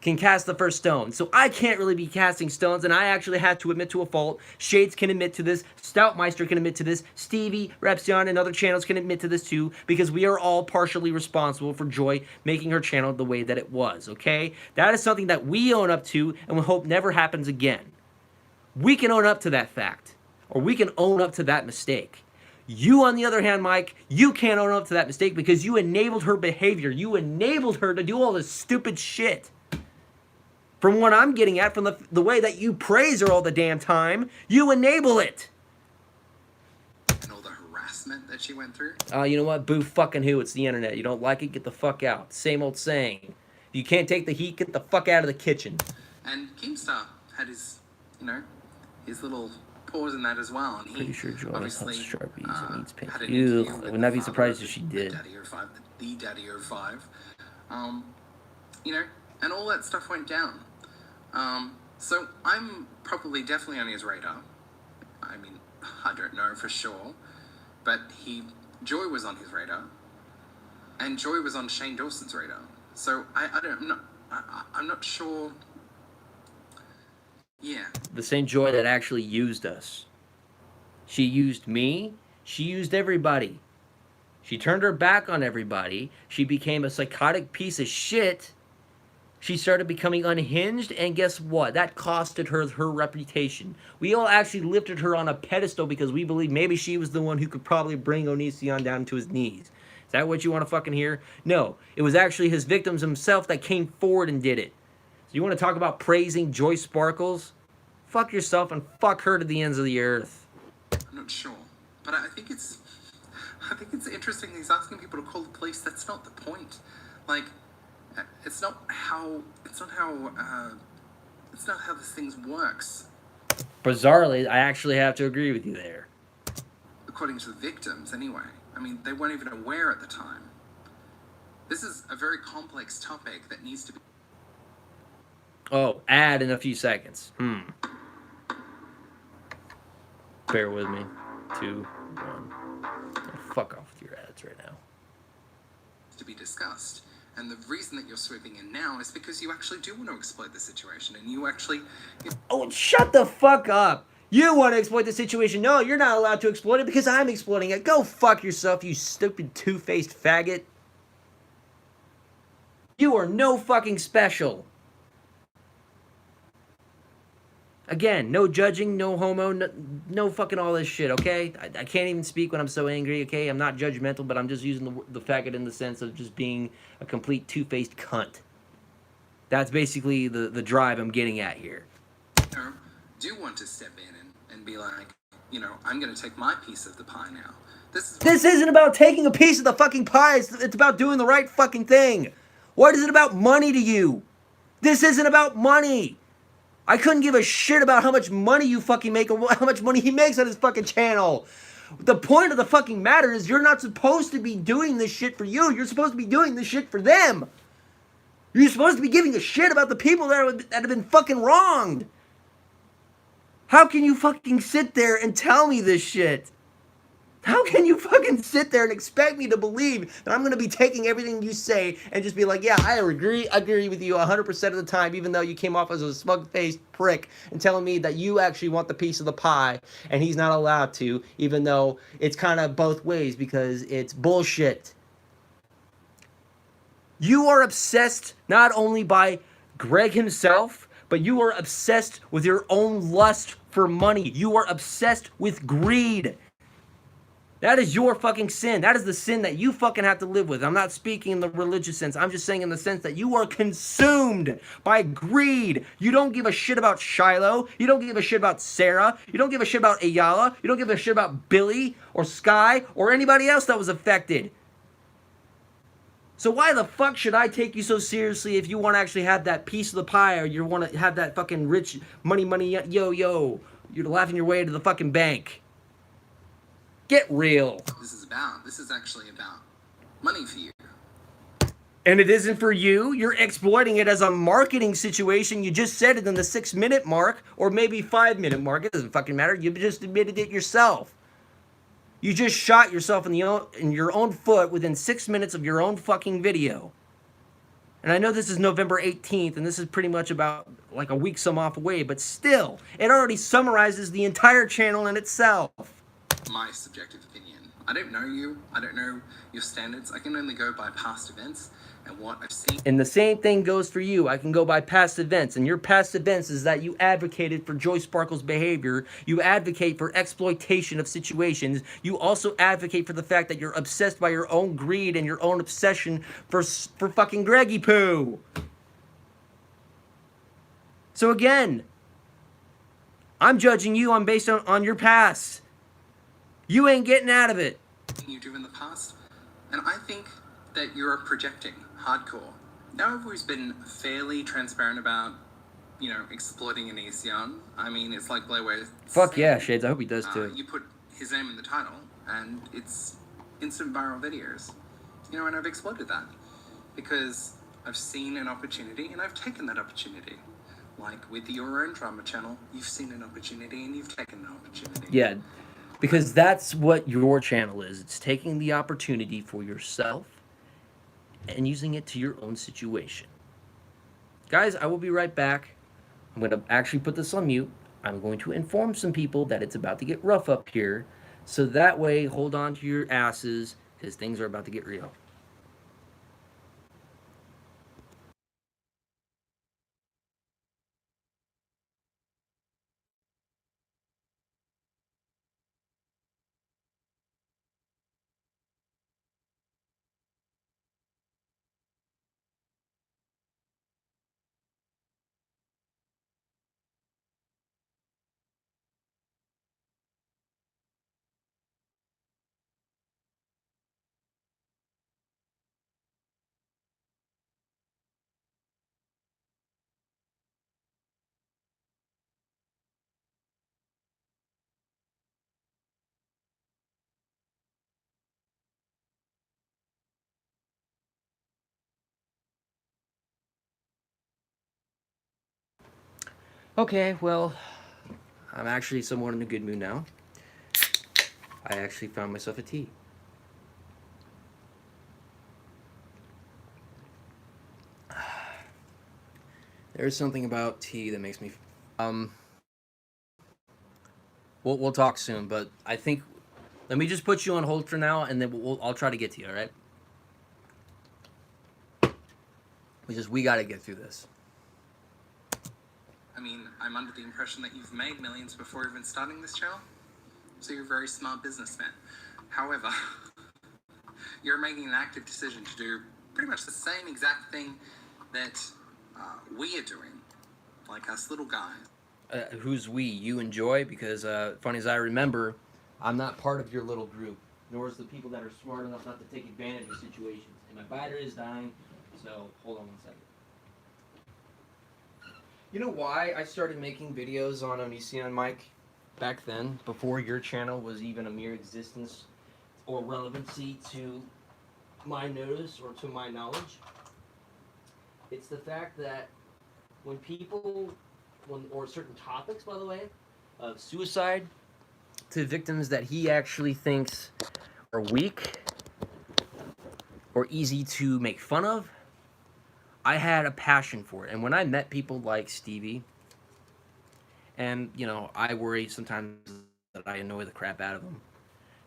can cast the first stone. So I can't really be casting stones, and I actually had to admit to a fault. Shades can admit to this. Stoutmeister can admit to this. Stevie, Repsion, and other channels can admit to this too, because we are all partially responsible for Joy making her channel the way that it was, okay? That is something that we own up to and we hope never happens again. We can own up to that fact, or we can own up to that mistake. You, on the other hand, Mike, you can't own up to that mistake because you enabled her behavior. You enabled her to do all this stupid shit. From what I'm getting at, from the way that you praise her all the damn time, you enable it. And all the harassment that she went through. You know what? Boo fucking who? It's the internet. You don't like it? Get the fuck out. Same old saying. If you can't take the heat, get the fuck out of the kitchen. And Keemstar had his, his little pause in that as well. And Pretty sure Joy has Sharpies and eats pink. Had an Ew, interview I with would not the be father surprised of if she the did. Daddy 05, the Daddy 05. And all that stuff went down. So I'm probably definitely on his radar. I mean, I don't know for sure, but Joy was on his radar, and Joy was on Shane Dawson's radar. So I'm not sure. Yeah. The same Joy that actually used us. She used me. She used everybody. She turned her back on everybody. She became a psychotic piece of shit. She started becoming unhinged, and guess what? That costed her her reputation. We all actually lifted her on a pedestal because we believed maybe she was the one who could probably bring Onision down to his knees. Is that what you want to fucking hear? No. It was actually his victims himself that came forward and did it. So you want to talk about praising Joy Sparkles? Fuck yourself and fuck her to the ends of the earth. I'm not sure, but I think it's interesting he's asking people to call the police. That's not the point. Like, it's not how this thing works. Bizarrely, I actually have to agree with you there. According to the victims, anyway. I mean, they weren't even aware at the time. This is a very complex topic that needs to be... Oh, ad in a few seconds. Bear with me. 2, 1. Fuck off with your ads right now. ...to be discussed. And the reason that you're swooping in now is because you actually do want to exploit the situation, and you actually... Oh, shut the fuck up! You want to exploit the situation. No, you're not allowed to exploit it because I'm exploiting it. Go fuck yourself, you stupid two-faced faggot. You are no fucking special. Again, no judging, no homo, no fucking all this shit, okay? I can't even speak when I'm so angry, okay? I'm not judgmental, but I'm just using the faggot in the sense of just being a complete two-faced cunt. That's basically the drive I'm getting at here. Do want to step in and be like, I'm going to take my piece of the pie now. This isn't about taking a piece of the fucking pie. It's about doing the right fucking thing. What is it about money to you? This isn't about money. I couldn't give a shit about how much money you fucking make or how much money he makes on his fucking channel. The point of the fucking matter is you're not supposed to be doing this shit for you. You're supposed to be doing this shit for them. You're supposed to be giving a shit about the people that have been fucking wronged. How can you fucking sit there and tell me this shit? How can you fucking sit there and expect me to believe that I'm going to be taking everything you say and just be like, yeah, I agree with you 100% of the time, even though you came off as a smug-faced prick and telling me that you actually want the piece of the pie and he's not allowed to, even though it's kind of both ways because it's bullshit. You are obsessed not only by Greg himself, but you are obsessed with your own lust for money. You are obsessed with greed. That is your fucking sin. That is the sin that you fucking have to live with. I'm not speaking in the religious sense. I'm just saying in the sense that you are consumed by greed. You don't give a shit about Shiloh. You don't give a shit about Sarah. You don't give a shit about Ayala. You don't give a shit about Billy or Sky or anybody else that was affected. So why the fuck should I take you so seriously if you want to actually have that piece of the pie or you want to have that fucking rich money, yo. You're laughing your way to the fucking bank. Get real. This is actually about money for you. And it isn't for you. You're exploiting it as a marketing situation. You just said it in the 6-minute mark or maybe 5-minute mark. It doesn't fucking matter. You just admitted it yourself. You just shot yourself in your own foot within 6 minutes of your own fucking video. And I know this is November 18th, and this is pretty much about like a week some off away, but still, it already summarizes the entire channel in itself. My subjective opinion. I don't know you. I don't know your standards. I can only go by past events and what I've seen. And the same thing goes for you. I can go by past events. And your past events is that you advocated for Joy Sparkle's behavior. You advocate for exploitation of situations. You also advocate for the fact that you're obsessed by your own greed and your own obsession for fucking Greggy Poo. So again, I'm judging you on based on your past. You ain't getting out of it. You do in the past, and I think that you're projecting hardcore. Now I've always been fairly transparent about, exploiting an Anision. I mean, it's like Blayware. Fuck yeah, Shades. I hope he does too. You put his name in the title, and it's instant viral videos. And I've exploited that because I've seen an opportunity and I've taken that opportunity. Like with your own drama channel, you've seen an opportunity and you've taken an opportunity. Yeah. Because that's what your channel is. It's taking the opportunity for yourself and using it to your own situation. Guys, I will be right back. I'm going to actually put this on mute. I'm going to inform some people that it's about to get rough up here. So that way, hold on to your asses because things are about to get real. Okay, well, I'm actually somewhat in a good mood now. I actually found myself a tea. There's something about tea that makes me... We'll talk soon, but I think... Let me just put you on hold for now, and then I'll try to get to you, alright? We gotta get through this. I mean, I'm under the impression that you've made millions before even starting this channel. So you're a very smart businessman. However, you're making an active decision to do pretty much the same exact thing that we are doing. Like us little guys. Who's we? You and Joy? Because, funny as I remember, I'm not part of your little group. Nor is the people that are smart enough not to take advantage of situations. And my battery is dying, so hold on one second. You know why I started making videos on Onision, Mike, back then, before your channel was even a mere existence or relevancy to my notice or to my knowledge? It's the fact that or certain topics, by the way, of suicide, to victims that he actually thinks are weak or easy to make fun of, I had a passion for it. And when I met people like Stevie, and, you know, I worry sometimes that I annoy the crap out of them,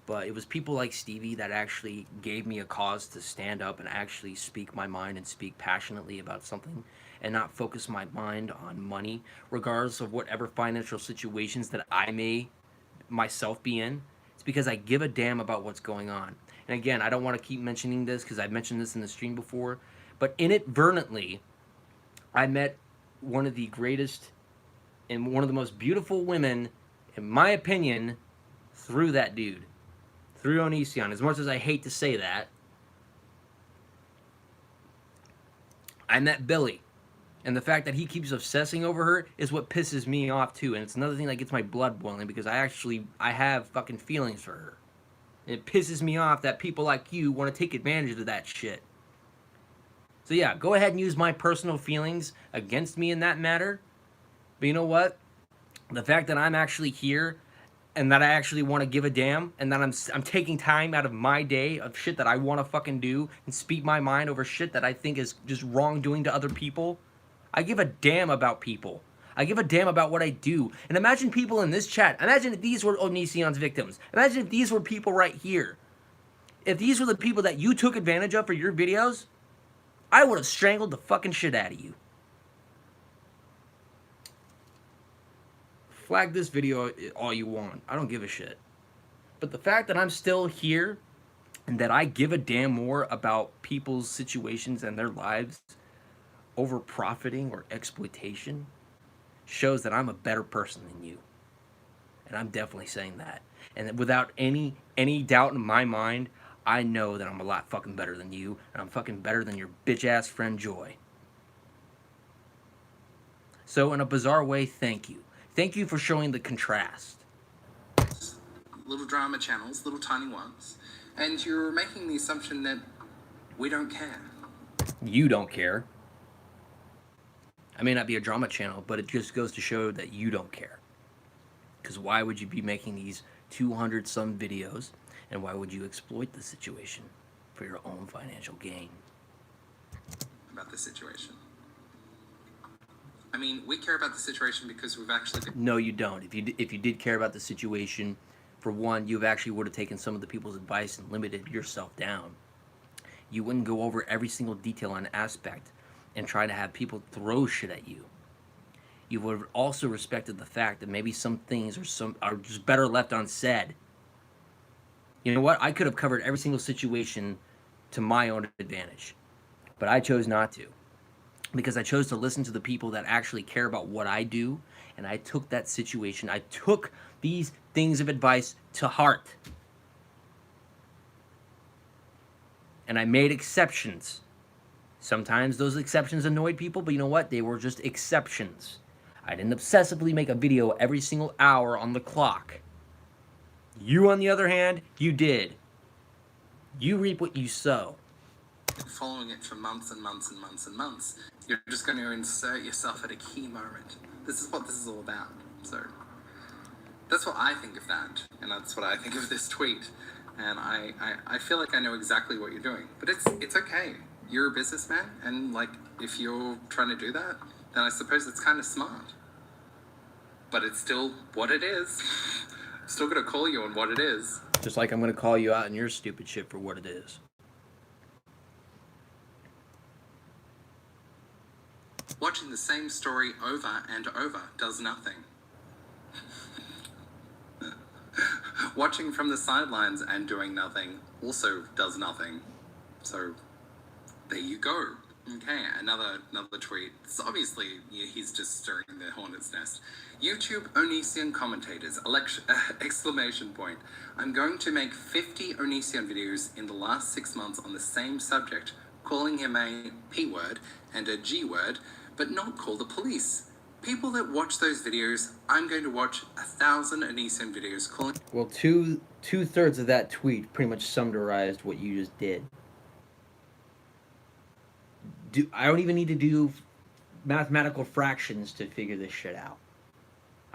but it was people like Stevie that actually gave me a cause to stand up and actually speak my mind and speak passionately about something and not focus my mind on money, regardless of whatever financial situations that I may myself be in. It's because I give a damn about what's going on. And again, I don't want to keep mentioning this because I've mentioned this in the stream before, but inadvertently, I met one of the greatest and one of the most beautiful women, in my opinion, through that dude. Through Onision. As much as I hate to say that, I met Billy. And the fact that he keeps obsessing over her is what pisses me off too. And it's another thing that gets my blood boiling because I have fucking feelings for her. And it pisses me off that people like you want to take advantage of that shit. So yeah, go ahead and use my personal feelings against me in that matter. But you know what? The fact that I'm actually here and that I actually want to give a damn, and that I'm taking time out of my day of shit that I want to fucking do and speak my mind over shit that I think is just wrongdoing to other people. I give a damn about people. I give a damn about what I do. And imagine people in this chat. Imagine if these were Onision's victims. Imagine if these were people right here. If these were the people that you took advantage of for your videos, I would have strangled the fucking shit out of you. Flag this video all you want. I don't give a shit. But the fact that I'm still here and that I give a damn more about people's situations and their lives over profiting or exploitation shows that I'm a better person than you. And I'm definitely saying that. And without any doubt in my mind, I know that I'm a lot fucking better than you, and I'm fucking better than your bitch-ass friend Joy. So in a bizarre way, thank you. Thank you for showing the contrast. Little drama channels, little tiny ones, and you're making the assumption that we don't care. You don't care. I may not be a drama channel, but it just goes to show that you don't care. Because why would you be making these 200 some videos, and why would you exploit the situation for your own financial gain? About the situation. I mean, we care about the situation because we've actually been... No, you don't. If you did care about the situation, for one, you actually would have taken some of the people's advice and limited yourself down. You wouldn't go over every single detail and aspect and try to have people throw shit at you. You would have also respected the fact that maybe some things are just better left unsaid. You know what? I could have covered every single situation to my own advantage, but I chose not to. Because I chose to listen to the people that actually care about what I do, and I took that situation, I took these things of advice to heart. And I made exceptions. Sometimes those exceptions annoyed people, but you know what? They were just exceptions. I didn't obsessively make a video every single hour on the clock. You, on the other hand, you did. You reap what you sow. Following it for months and months and months and months. You're just going to insert yourself at a key moment. This is what this is all about. So that's what I think of that, and that's what I think of this tweet. And I feel like I know exactly what you're doing, but it's okay. You're a businessman, and like if you're trying to do that, then I suppose it's kind of smart. But it's still what it is. I'm still gonna call you on what it is. Just like I'm gonna call you out on your stupid shit for what it is. Watching the same story over and over does nothing. Watching from the sidelines and doing nothing also does nothing. So, there you go. Okay, another tweet. So obviously, he's just stirring the hornet's nest. YouTube Onision commentators, exclamation point. I'm going to make 50 Onision videos in the last 6 months on the same subject, calling him a P word and a G word, but not call the police. People that watch those videos, I'm going to watch 1,000 Onision videos calling... Well, two-thirds of that tweet pretty much summarized what you just did. I don't even need to do mathematical fractions to figure this shit out.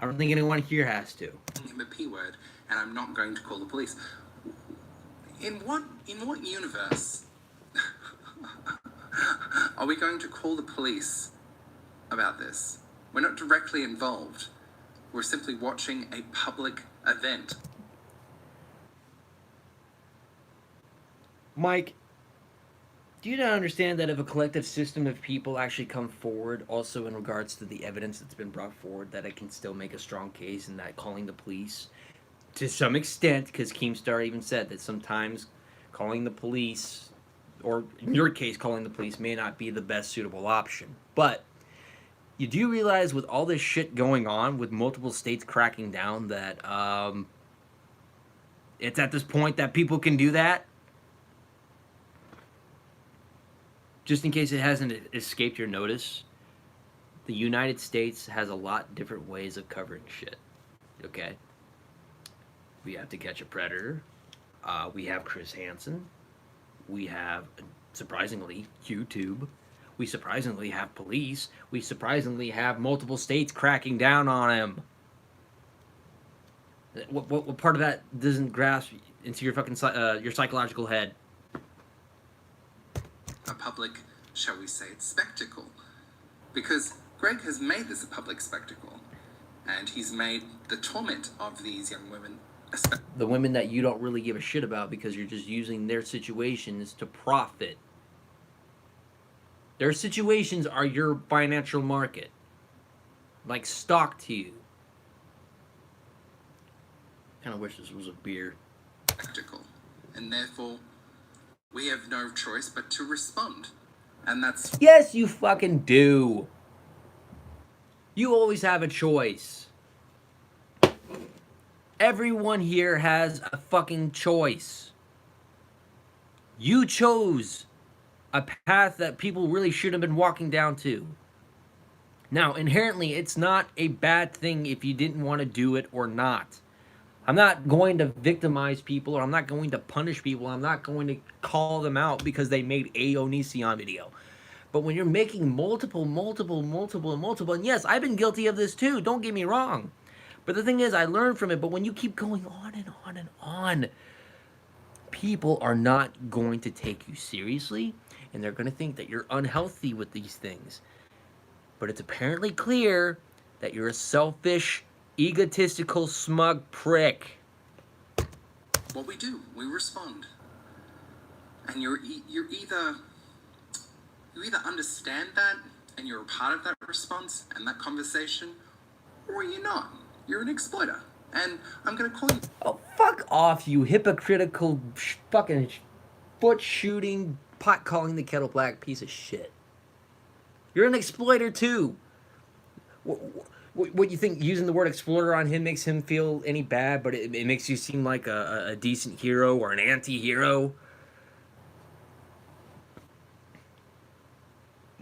I don't think anyone here has to. him a P word and I'm not going to call the police. In what universe are we going to call the police about this? We're not directly involved. We're simply watching a public event. Mike, do you not understand that if a collective system of people actually come forward, also in regards to the evidence that's been brought forward, that it can still make a strong case, and that calling the police, to some extent, because Keemstar even said that sometimes calling the police, or in your case, calling the police, may not be the best suitable option. But you do realize with all this shit going on, with multiple states cracking down, that it's at this point that people can do that? Just in case it hasn't escaped your notice, the United States has a lot different ways of covering shit. Okay? We have To Catch a Predator. We have Chris Hansen. We have, surprisingly, YouTube. We surprisingly have police. We surprisingly have multiple states cracking down on him. What part of that doesn't grasp into your fucking your psychological head? A public, shall we say, spectacle. Because Greg has made this a public spectacle. And he's made the torment of these young women a spectacle. The women that you don't really give a shit about because you're just using their situations to profit. Their situations are your financial market. Like stock to you. Kind of wish this was a beer. Spectacle. And therefore, we have no choice but to respond. And that's... Yes, you fucking do. You always have a choice. Everyone here has a fucking choice. You chose a path that people really should have been walking down to. Now, inherently, it's not a bad thing if you didn't want to do it or not. I'm not going to victimize people, or I'm not going to punish people. I'm not going to call them out because they made a Onision video. But when you're making multiple, and yes, I've been guilty of this too, don't get me wrong. But the thing is, I learned from it, but when you keep going on and on and on, people are not going to take you seriously, and they're going to think that you're unhealthy with these things. But it's apparently clear that you're a selfish, egotistical, smug prick. What we do, we respond. And you either understand that, and you're a part of that response and that conversation, or you're not. You're an exploiter. And I'm going to call you... Oh, fuck off, you hypocritical, fucking foot-shooting, pot-calling the kettle black piece of shit. You're an exploiter, too. What you think using the word exploiter on him makes him feel any bad, but it makes you seem like a decent hero or an anti-hero?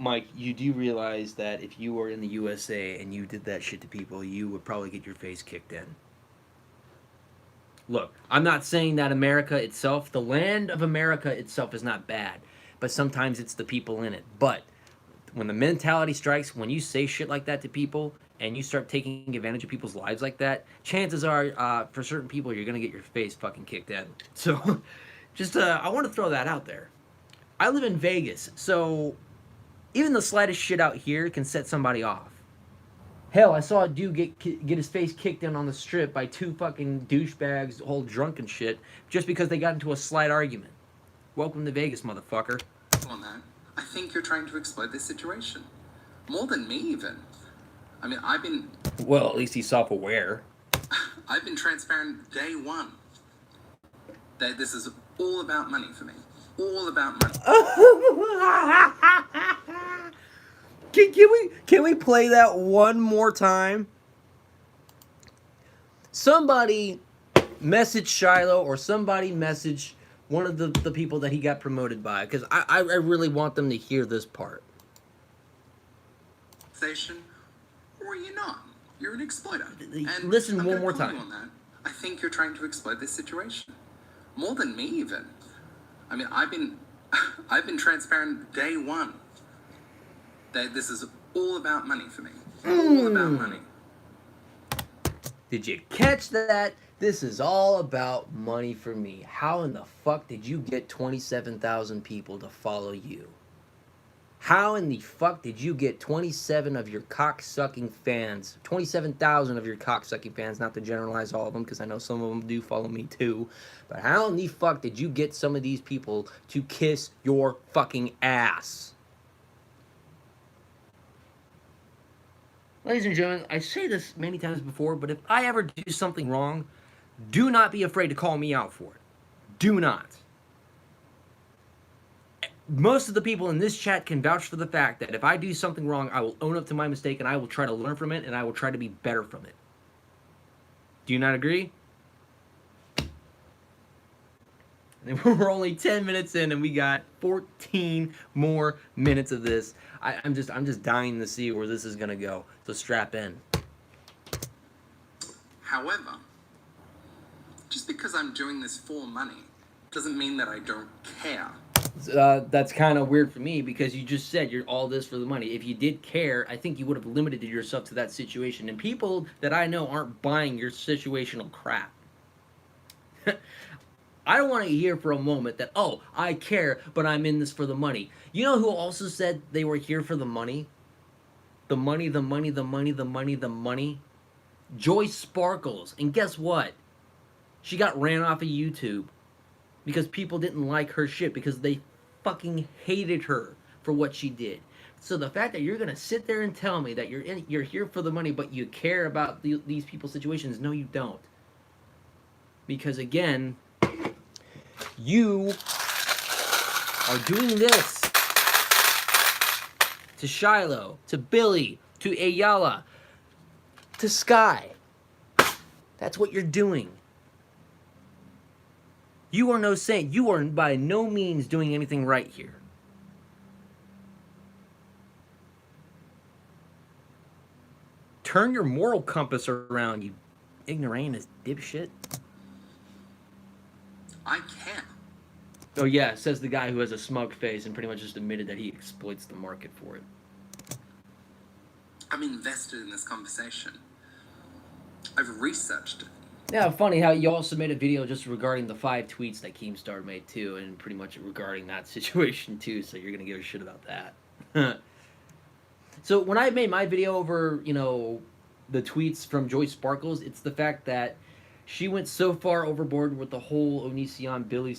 Mike, you do realize that if you were in the USA and you did that shit to people, you would probably get your face kicked in. Look, I'm not saying that America itself, the land of America itself is not bad, but sometimes it's the people in it. But when the mentality strikes, when you say shit like that to people and you start taking advantage of people's lives like that, chances are, for certain people, you're going to get your face fucking kicked in. So, just, I want to throw that out there. I live in Vegas, so even the slightest shit out here can set somebody off. Hell, I saw a dude get his face kicked in on the strip by two fucking douchebags, all drunk and shit, just because they got into a slight argument. Welcome to Vegas, motherfucker. On that, I think you're trying to exploit this situation. More than me, even. I mean, I've been... Well, at least he's self-aware. I've been transparent day one. That this is all about money for me. All about money. Can we play that one more time? Somebody message Shiloh, or somebody message one of the people that he got promoted by, because I really want them to hear this part. Station, or you're not. You're an exploiter. And listen I'm one gonna more call time. you on that. I think you're trying to exploit this situation. More than me, even. I mean, I've been transparent day one. That this is all about money for me. All about money. Did you catch that? This is all about money for me. How in the fuck did you get 27,000 people to follow you? How in the fuck did you get 27 of your cock-sucking fans, 27,000 of your cock-sucking fans, not to generalize all of them, because I know some of them do follow me too, but how in the fuck did you get some of these people to kiss your fucking ass? Ladies and gentlemen, I say this many times before, but if I ever do something wrong, do not be afraid to call me out for it. Do not. Most of the people in this chat can vouch for the fact that if I do something wrong, I will own up to my mistake and I will try to learn from it and I will try to be better from it. Do you not agree? And we're only 10 minutes in and we got 14 more minutes of this. I'm just dying to see where this is gonna go. So strap in. However, just because I'm doing this for money doesn't mean that I don't care. That's kind of weird for me because you just said you're all this for the money. If you did care, I think you would have limited yourself to that situation. And people that I know aren't buying your situational crap. I don't want to hear for a moment that, oh, I care, but I'm in this for the money. You know who also said they were here for the money? The money, the money, the money, the money, the money. Joy Sparkles. And guess what? She got ran off of YouTube because people didn't like her shit because they fucking hated her for what she did. So the fact that you're gonna sit there and tell me that you're here for the money, but you care about these people's situations, no, you don't. Because again, you are doing this to Shiloh, to Billy, to Ayala, to Sky. That's what you're doing. You are no saint. You are by no means doing anything right here. Turn your moral compass around, you ignoramus dipshit. I care. Oh yeah, says the guy who has a smug face and pretty much just admitted that he exploits the market for it. I'm invested in this conversation. I've researched it. Yeah, funny how you also made a video just regarding the 5 tweets that Keemstar made too, and pretty much regarding that situation too, so you're gonna give a shit about that. So when I made my video over, you know, the tweets from Joy Sparkles, it's the fact that she went so far overboard with the whole Onision Billy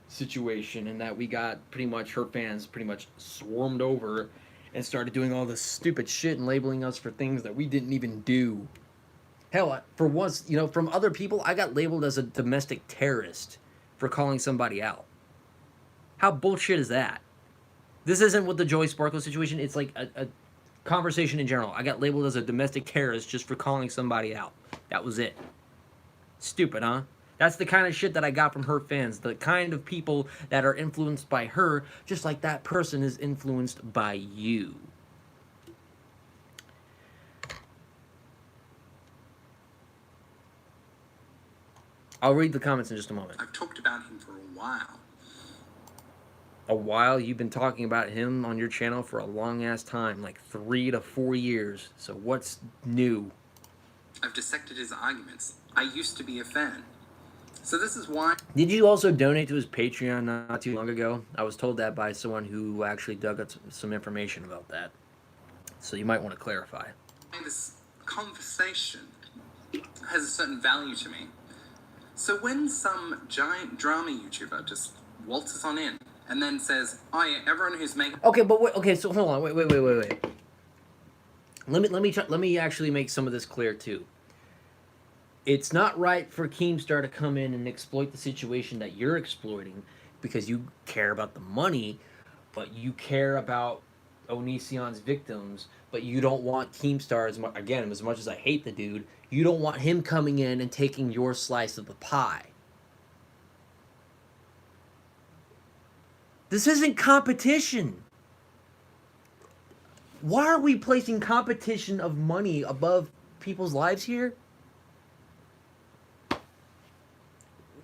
situation, and that we got pretty much her fans pretty much swarmed over and started doing all this stupid shit and labeling us for things that we didn't even do. Hell, for once, you know, from other people, I got labeled as a domestic terrorist for calling somebody out. How bullshit is that? This isn't with the Joy Sparkle situation. It's like a conversation in general. I got labeled as a domestic terrorist just for calling somebody out. That was it. Stupid, huh? That's the kind of shit that I got from her fans. The kind of people that are influenced by her, just like that person is influenced by you. I'll read the comments in just a moment. I've talked about him for a while. A while? You've been talking about him on your channel for a long-ass time, like 3 to 4 years. So what's new? I've dissected his arguments. I used to be a fan. So this is why... Did you also donate to his Patreon not too long ago? I was told that by someone who actually dug up some information about that. So you might want to clarify. This conversation has a certain value to me. So when some giant drama YouTuber just waltzes on in and then says, oh yeah, everyone who's making... Okay, but wait, okay, so hold on, wait. Let me actually make some of this clear too. It's not right for Keemstar to come in and exploit the situation that you're exploiting because you care about the money, but you care about Onision's victims, but you don't want Keemstar, again, as much as I hate the dude, you don't want him coming in and taking your slice of the pie. This isn't competition. Why are we placing competition of money above people's lives here?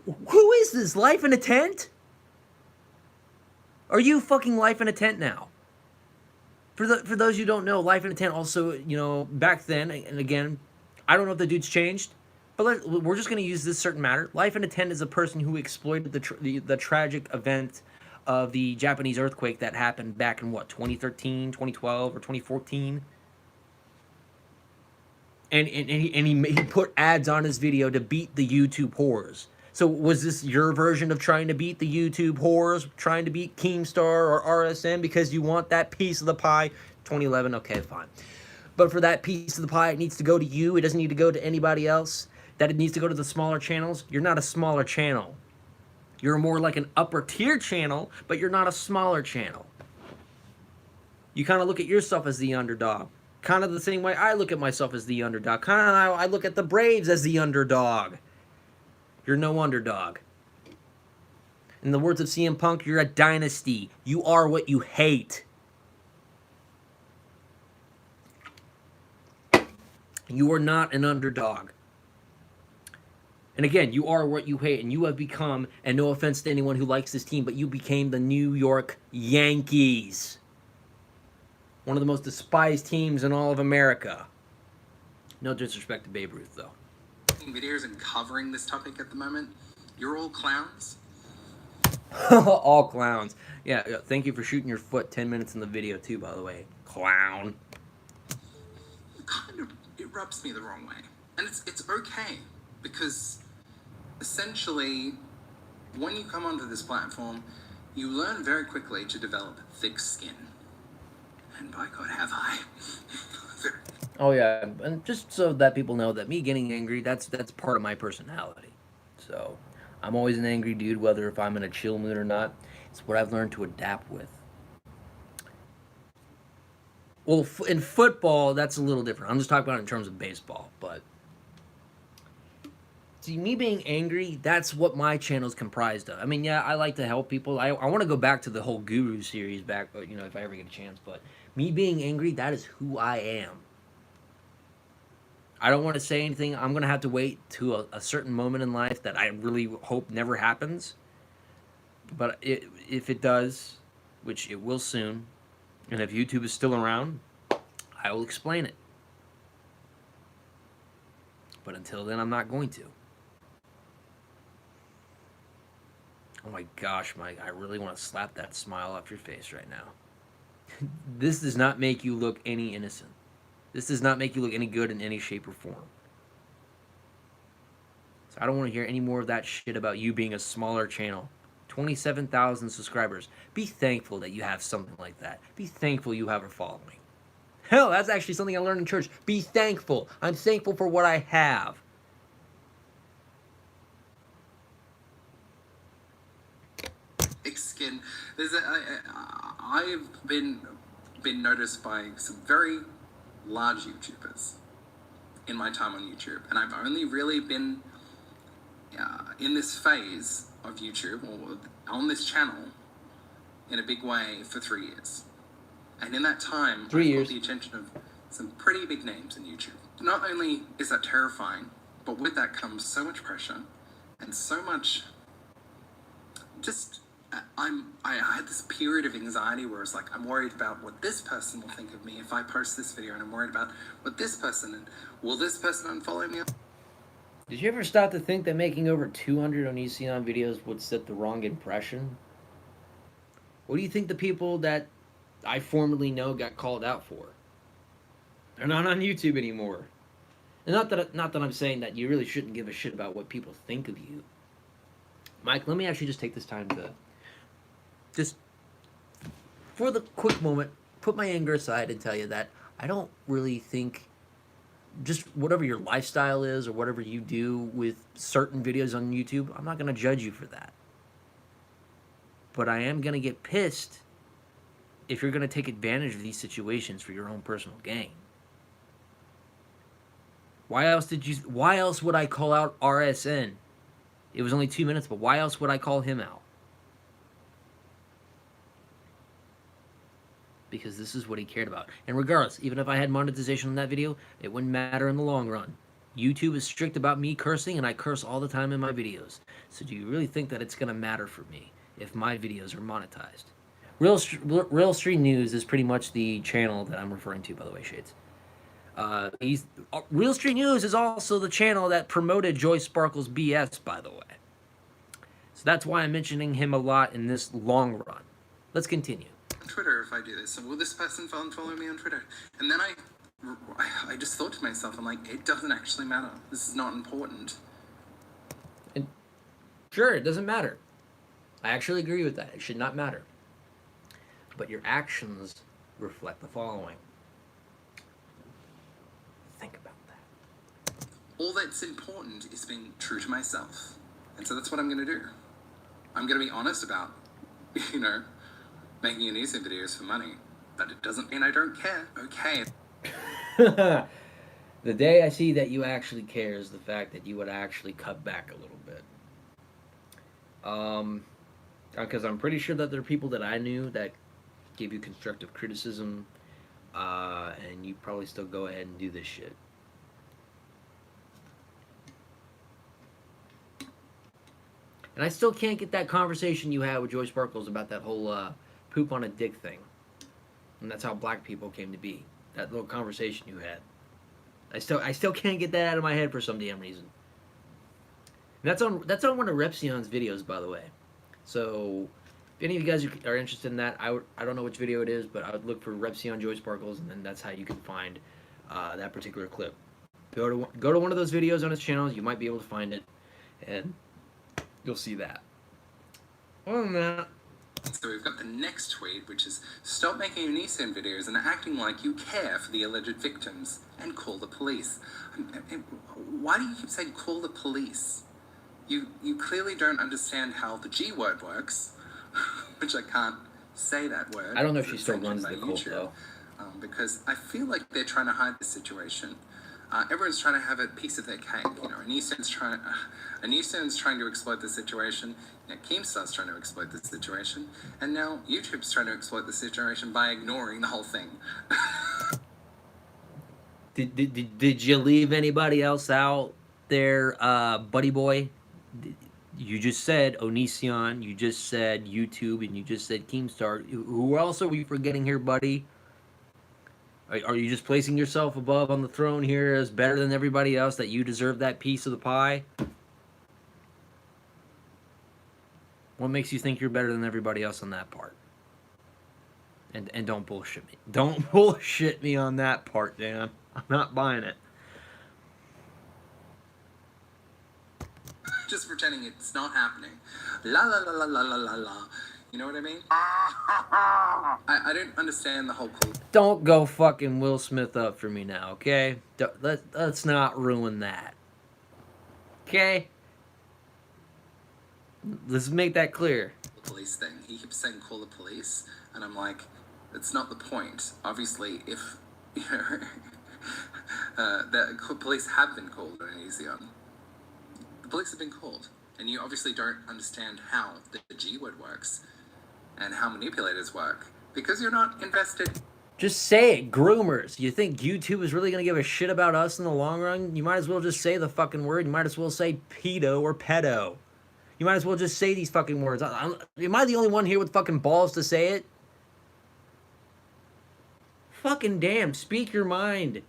Who is this? Life in a tent? Are you fucking Life in a Tent now? For those who don't know, Life in a Tent also, you know, back then, and again, I don't know if the dude's changed, But we're just going to use this certain matter. Life in a tent is a person who exploited the tragic event of the Japanese earthquake that happened back in, what, 2013, 2012, or 2014? And he put ads on his video to beat the YouTube whores. So was this your version of trying to beat the YouTube whores, trying to beat Keemstar or RSN because you want that piece of the pie? 2011, okay, fine. But for that piece of the pie, it needs to go to you. It doesn't need to go to anybody else. That it needs to go to the smaller channels. You're not a smaller channel. You're more like an upper tier channel, but you're not a smaller channel. You kind of look at yourself as the underdog. Kind of the same way I look at myself as the underdog. Kind of how I look at the Braves as the underdog. You're no underdog. In the words of CM Punk, you're a dynasty. You are what you hate. You are not an underdog. And again, you are what you hate, and you have become, and no offense to anyone who likes this team, but you became the New York Yankees. One of the most despised teams in all of America. No disrespect to Babe Ruth, though. Videos and covering this topic at the moment. You're all clowns. All clowns. Yeah, thank you for shooting your foot 10 minutes in the video, too, by the way. Clown. It rubs me the wrong way. And it's okay, because essentially, when you come onto this platform, you learn very quickly to develop thick skin. And by God, have I. Oh yeah, and just so that people know that me getting angry, that's part of my personality. So, I'm always an angry dude, whether if I'm in a chill mood or not. It's what I've learned to adapt with. Well, in football, that's a little different. I'm just talking about it in terms of baseball, but see, me being angry, that's what my channel's comprised of. I mean, yeah, I like to help people. I want to go back to the whole Guru series back, you know, if I ever get a chance, but me being angry, that is who I am. I don't want to say anything. I'm going to have to wait to a certain moment in life that I really hope never happens. But if it does, which it will soon, and if YouTube is still around, I will explain it. But until then, I'm not going to. Oh my gosh, Mike, I really want to slap that smile off your face right now. This does not make you look any innocent. This does not make you look any good in any shape or form. So I don't want to hear any more of that shit about you being a smaller channel. 27,000 subscribers. Be thankful that you have something like that. Be thankful you have a following. Hell, that's actually something I learned in church. Be thankful. I'm thankful for what I have. Thick skin. I've been noticed by some very large YouTubers in my time on YouTube, and I've only really been in this phase of YouTube or on this channel in a big way for 3 years. And in that time, I've got the attention of some pretty big names in YouTube. Not only is that terrifying, but with that comes so much pressure and so much just I had this period of anxiety where it's like, I'm worried about what this person will think of me if I post this video, and I'm worried about what this person, and will this person unfollow me? Did you ever stop to think that making over 200 on ECN videos would set the wrong impression? What do you think the people that I formerly know got called out for? They're not on YouTube anymore. And not that I'm saying that you really shouldn't give a shit about what people think of you. Mike, let me actually just take this time to just, for the quick moment, put my anger aside and tell you that I don't really think, just whatever your lifestyle is or whatever you do with certain videos on YouTube, I'm not going to judge you for that. But I am going to get pissed if you're going to take advantage of these situations for your own personal gain. Why else would I call out RSN? It was only 2 minutes, but why else would I call him out? Because this is what he cared about. And regardless, even if I had monetization on that video, it wouldn't matter in the long run. YouTube is strict about me cursing, and I curse all the time in my videos. So do you really think that it's going to matter for me if my videos are monetized? Real Street News is pretty much the channel that I'm referring to, by the way, Shades. He's Real Street News is also the channel that promoted Joy Sparkle's BS, by the way. So that's why I'm mentioning him a lot in this long run. Let's continue. On Twitter, if I do this, so will this person follow me on Twitter? And then I just thought to myself, I'm like, it doesn't actually matter. This is not important. And sure, it doesn't matter. I actually agree with that. It should not matter. But your actions reflect the following. Think about that. All that's important is being true to myself. And so that's what I'm going to do. I'm going to be honest about, you know, making Onision videos for money. But it doesn't mean I don't care. Okay. The day I see that you actually care is the fact that you would actually cut back a little bit. Because I'm pretty sure that there are people that I knew that gave you constructive criticism, and you probably still go ahead and do this shit. And I still can't get that conversation you had with Joy Sparkles about that whole poop on a dick thing. And that's how black people came to be. That little conversation you had. I still can't get that out of my head for some damn reason. And that's on one of Repsion's videos, by the way. So if any of you guys are interested in that, I don't know which video it is, but I would look for Repsion Joy Sparkles, and then that's how you can find that particular clip. Go to one of those videos on his channel. You might be able to find it, and you'll see that. Other than that, so we've got the next tweet, which is, stop making Onision videos and acting like you care for the alleged victims, and call the police. Why do you keep saying call the police? You clearly don't understand how the G word works, which I can't say that word. I don't know if she still runs the cult, though. Because I feel like they're trying to hide the situation. Everyone's trying to have a piece of their cake. You know, Onision's trying to exploit the situation. You know, Keemstar's trying to exploit the situation, and now YouTube's trying to exploit the situation by ignoring the whole thing. Did you leave anybody else out there, Buddy Boy? You just said Onision, you just said YouTube, and you just said Keemstar. Who else are we forgetting here, buddy? Are you just placing yourself above on the throne here as better than everybody else, that you deserve that piece of the pie? What makes you think you're better than everybody else on that part? And don't bullshit me. Don't bullshit me on that part, Dan. I'm not buying it. Just pretending it's not happening. La la la la la la la la. You know what I mean? I don't understand the whole cult. Don't go fucking Will Smith up for me now, okay? Let's not ruin that. Okay? Let's make that clear. The police thing. He keeps saying call the police, and I'm like, that's not the point. Obviously, if you know, the police have been called on Onision. The police have been called, and you obviously don't understand how the G word works and how manipulators work because you're not invested. Just say it, groomers. You think YouTube is really going to give a shit about us in the long run? You might as well just say the fucking word. You might as well say pedo or pedo. You might as well just say these fucking words. Am I the only one here with fucking balls to say it? Fucking damn, speak your mind.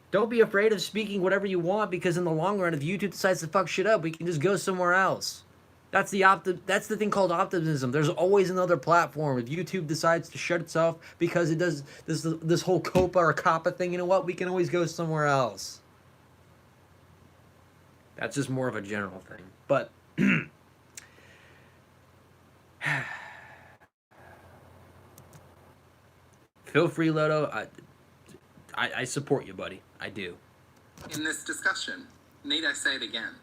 Don't be afraid of speaking whatever you want, because in the long run, if YouTube decides to fuck shit up, we can just go somewhere else. That's the thing called optimism. There's always another platform. If YouTube decides to shut itself because it does this whole COPA or COPPA thing, you know what? We can always go somewhere else. That's just more of a general thing. But feel free, Loto. I support you, buddy. I do. In this discussion, need I say it again?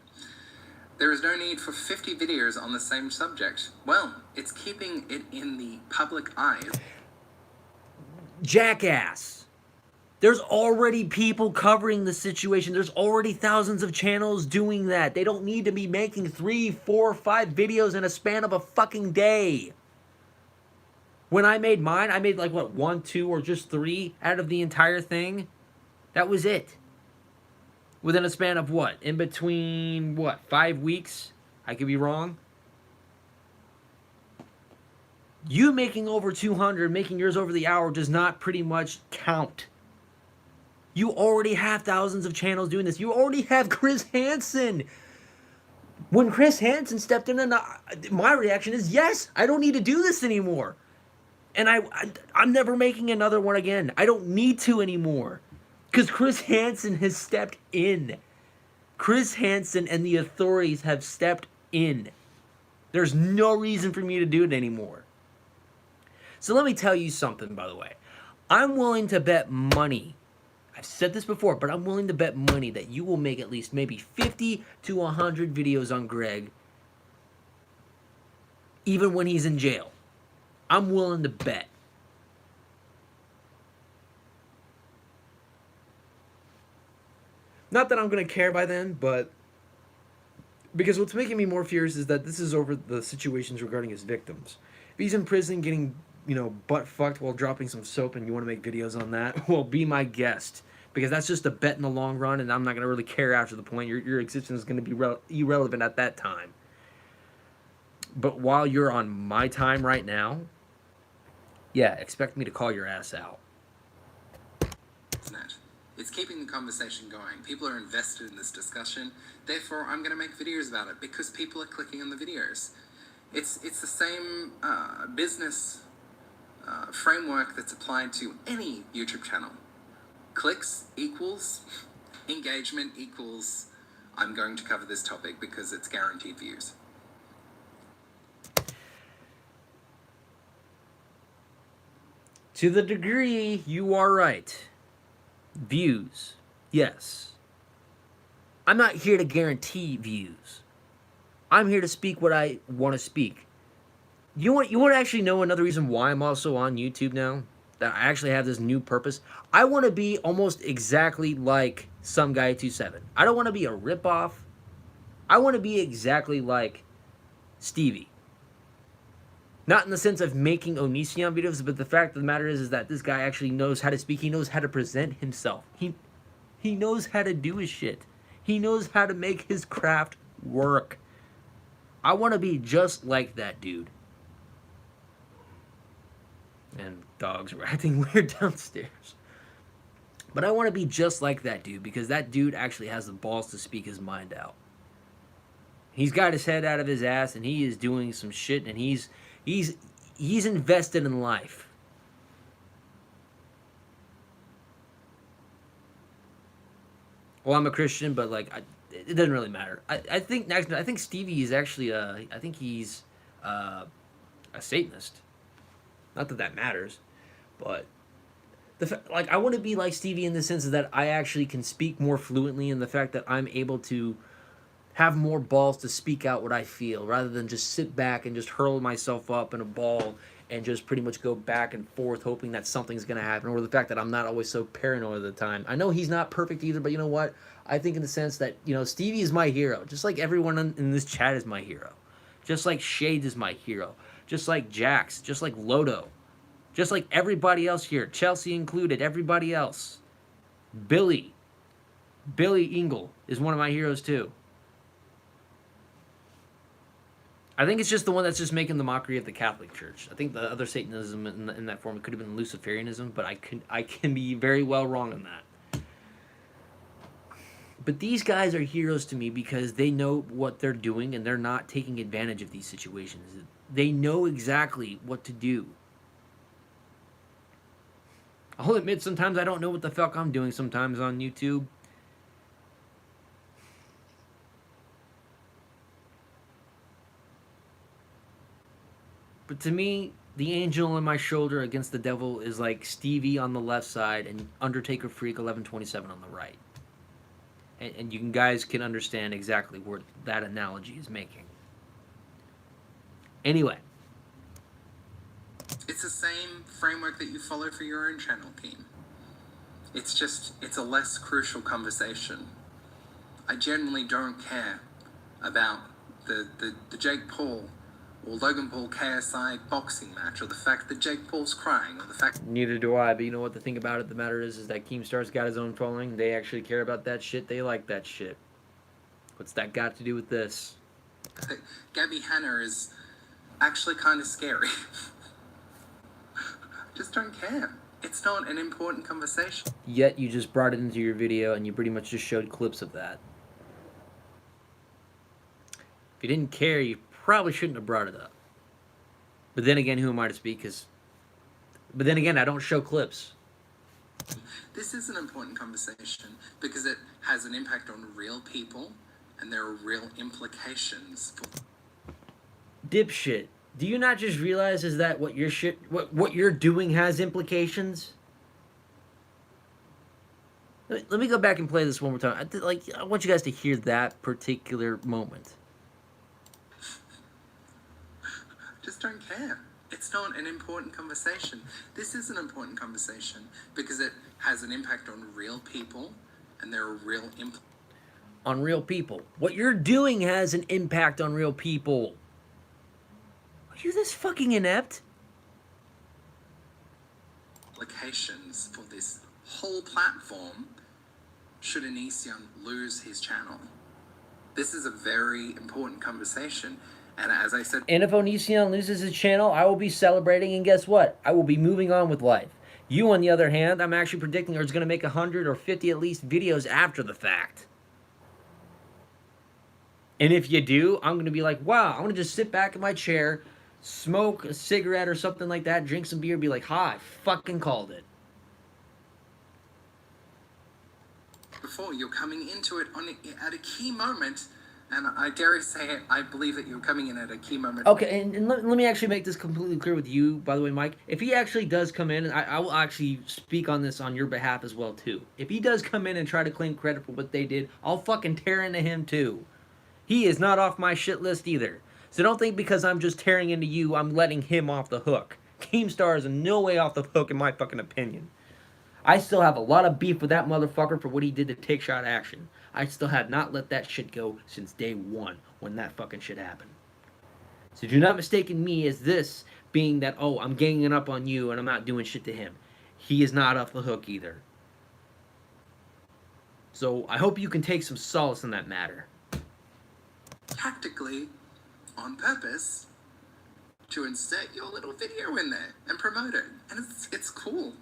There is no need for 50 videos on the same subject. Well, it's keeping it in the public eye. Jackass. There's already people covering the situation. There's already thousands of channels doing that. They don't need to be making 3, 4, 5 videos in a span of a fucking day. When I made mine, I made like, what, 1, 2, or just 3 out of the entire thing? That was it. Within a span of what? In between, what, 5 weeks? I could be wrong. You making over 200, making yours over the hour does not pretty much count. You already have thousands of channels doing this. You already have Chris Hansen. When Chris Hansen stepped in, and my reaction is, yes, I don't need to do this anymore. And I'm never making another one again. I don't need to anymore. Because Chris Hansen has stepped in. Chris Hansen and the authorities have stepped in. There's no reason for me to do it anymore. So let me tell you something, by the way. I'm willing to bet money. I've said this before, but I'm willing to bet money that you will make at least maybe 50 to 100 videos on Greg, even when he's in jail. I'm willing to bet. Not that I'm going to care by then, but because what's making me more furious is that this is over the situations regarding his victims. If he's in prison getting, butt fucked while dropping some soap and you want to make videos on that, well, be my guest. Because that's just a bet in the long run, and I'm not going to really care after the point. Your existence is going to be irrelevant at that time. But while you're on my time right now, yeah, expect me to call your ass out. It's keeping the conversation going. People are invested in this discussion. Therefore, I'm going to make videos about it because people are clicking on the videos. It's the same business framework that's applied to any YouTube channel. Clicks equals engagement equals I'm going to cover this topic because it's guaranteed views. To the degree you are right. Views, yes. I'm not here to guarantee views. I'm here to speak what I want to speak. You want to actually know another reason why I'm also on YouTube now? That I actually have this new purpose? I want to be almost exactly like Some Guy 27. I don't want to be a ripoff. I want to be exactly like Stevie. Not in the sense of making Onision videos, but the fact of the matter is that this guy actually knows how to speak. He knows how to present himself. He knows how to do his shit. He knows how to make his craft work. I want to be just like that dude. And dogs were acting weird downstairs. But I want to be just like that dude because that dude actually has the balls to speak his mind out. He's got his head out of his ass and he is doing some shit and he's invested in life. Well, I'm a Christian, but it doesn't really matter. I think Stevie is actually I think he's a Satanist. Not that that matters, but I want to be like Stevie in the sense that I actually can speak more fluently, and the fact that I'm able to have more balls to speak out what I feel, rather than just sit back and just hurl myself up in a ball and just pretty much go back and forth hoping that something's going to happen, or the fact that I'm not always so paranoid all the time. I know he's not perfect either, but you know what? I think in the sense that, Stevie is my hero, just like everyone in this chat is my hero. Just like Shades is my hero. Just like Jax, just like Lodo. Just like everybody else here, Chelsea included, everybody else. Billy Engel is one of my heroes too. I think it's just the one that's just making the mockery of the Catholic Church. I think the other Satanism in that form, it could have been Luciferianism, but I can be very well wrong on that. But these guys are heroes to me because they know what they're doing and they're not taking advantage of these situations. They know exactly what to do. I'll admit sometimes I don't know what the fuck I'm doing sometimes on YouTube. But to me, the angel on my shoulder against the devil is like Stevie on the left side and Undertaker Freak 1127 on the right. And you guys can understand exactly where that analogy is making. Anyway. It's the same framework that you follow for your own channel, team. It's a less crucial conversation. I genuinely don't care about the Jake Paul or Logan Paul KSI boxing match, or the fact that Jake Paul's crying, or the fact... Neither do I, but you know what the thing about it, the matter is that Keemstar's got his own following. They actually care about that shit. They like that shit. What's that got to do with this? Gabby Hanna is actually kind of scary. Just don't care. It's not an important conversation. Yet you just brought it into your video and you pretty much just showed clips of that. If you didn't care, you probably shouldn't have brought it up. But then again, who am I to speak? But then again, I don't show clips. This is an important conversation because it has an impact on real people and there are real implications for... Dipshit. Do you not just realize is that what you're doing has implications? Let me go back and play this one more time. I want you guys to hear that particular moment. Just don't care. It's not an important conversation. This is an important conversation because it has an impact on real people and there are real implications. On real people. What you're doing has an impact on real people. Are you this fucking inept? Implications for this whole platform should Onision lose his channel. This is a very important conversation. And as I said... And if Onision loses his channel, I will be celebrating, and guess what? I will be moving on with life. You, on the other hand, I'm actually predicting are going to make 100 or 50 at least videos after the fact. And if you do, I'm going to be like, wow, I'm going to just sit back in my chair, smoke a cigarette or something like that, drink some beer, be like, ha, I fucking called it. Before, you're coming into it at a key moment, and I dare say it, I believe that you're coming in at a key moment. Okay, and let me actually make this completely clear with you, by the way, Mike. If he actually does come in, and I will actually speak on this on your behalf as well, too. If he does come in and try to claim credit for what they did, I'll fucking tear into him, too. He is not off my shit list either. So don't think because I'm just tearing into you, I'm letting him off the hook. Keemstar is in no way off the hook in my fucking opinion. I still have a lot of beef with that motherfucker for what he did to Take Shot Action. I still have not let that shit go since day one when that fucking shit happened. So do not mistake me as this being that, oh, I'm ganging up on you and I'm not doing shit to him. He is not off the hook either. So I hope you can take some solace in that matter. Tactically, on purpose, to insert your little video in there and promote it. And it's cool.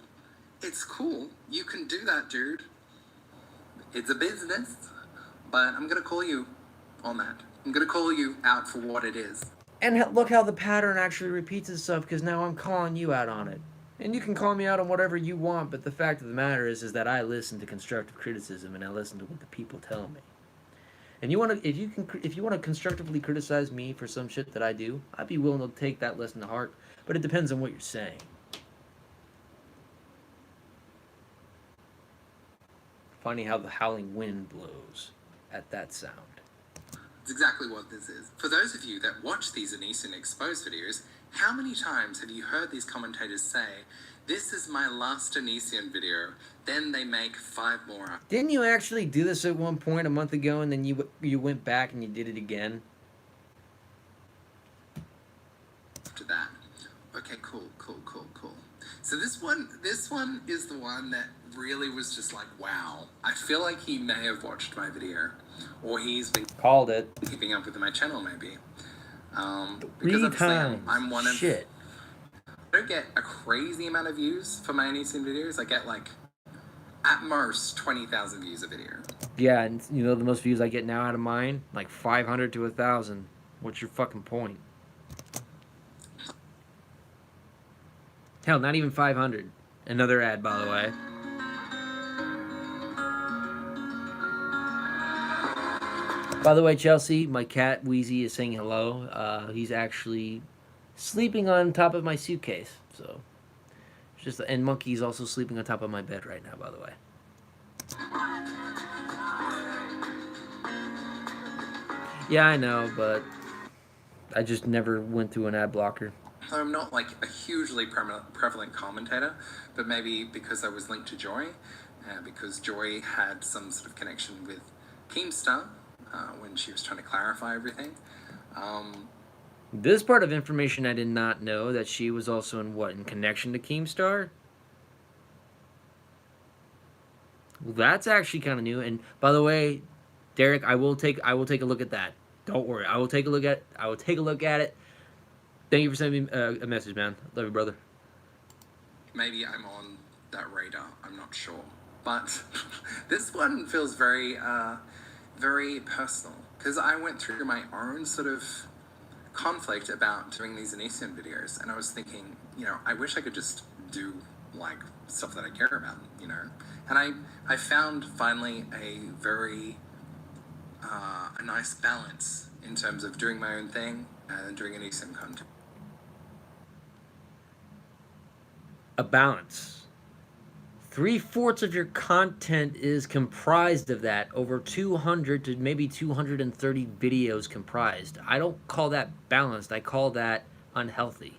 It's cool. You can do that, dude. It's a business, but I'm going to call you on that. I'm going to call you out for what it is. And look how the pattern actually repeats itself, because now I'm calling you out on it. And you can call me out on whatever you want, but the fact of the matter is that I listen to constructive criticism and I listen to what the people tell me. And you want to, if you want to constructively criticize me for some shit that I do, I'd be willing to take that lesson to heart. But it depends on what you're saying. Funny how the howling wind blows at that sound. It's exactly what this is. For those of you that watch these Onision Exposed videos, how many times have you heard these commentators say, this is my last Onision video, then they make 5 more. Didn't you actually do this at one point a month ago and then you went back and you did it again? After that. Okay, cool. So this one is the one that really was just like, wow. I feel like he may have watched my video, or he's been called it. Keeping up with my channel, maybe. Because I'm one of... Shit. I don't get a crazy amount of views for my Onision videos. I get like, at most, 20,000 views a video. Yeah, and you know the most views I get now out of mine? Like 500 to 1,000. What's your fucking point? Hell, not even 500. Another ad, by the way. By the way, Chelsea, my cat Wheezy is saying hello. He's actually sleeping on top of my suitcase. So, it's just, and Monkey's also sleeping on top of my bed right now, by the way. Yeah, I know, but I just never went through an ad blocker. I'm not like a hugely prevalent commentator, but maybe because I was linked to Joy, because Joy had some sort of connection with Keemstar when she was trying to clarify everything. This part of information I did not know, that she was also in connection to Keemstar? Well, that's actually kind of new. And by the way, Derek, I will take a look at that. Don't worry, I will take a look at it. Thank you for sending me a message, man. Love you, brother. Maybe I'm on that radar. I'm not sure. But this one feels very, very personal, because I went through my own sort of conflict about doing these Elysium videos, and I was thinking, I wish I could just do like stuff that I care about, and I found finally a very a nice balance in terms of doing my own thing and doing Elysium content. A balance. 3/4 of your content is comprised of that. Over 200 to maybe 230 videos comprised. I don't call that balanced. I call that unhealthy.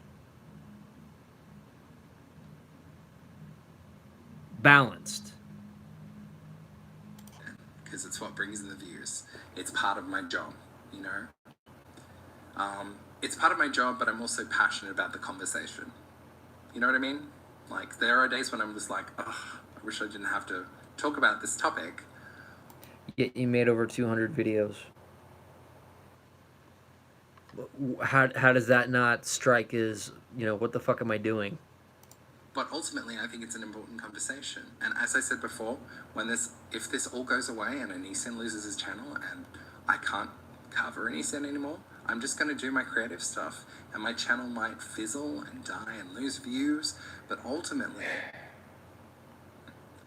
Balanced. Because it's what brings in the views. It's part of my job, It's part of my job, but I'm also passionate about the conversation. You know what I mean? Like, there are days when I'm just like, ugh, I wish I didn't have to talk about this topic. Yet you made over 200 videos. How does that not strike as, what the fuck am I doing? But ultimately, I think it's an important conversation. And as I said before, if this all goes away and Anisin loses his channel and I can't cover Anisin anymore, I'm just going to do my creative stuff, and my channel might fizzle and die and lose views, but ultimately,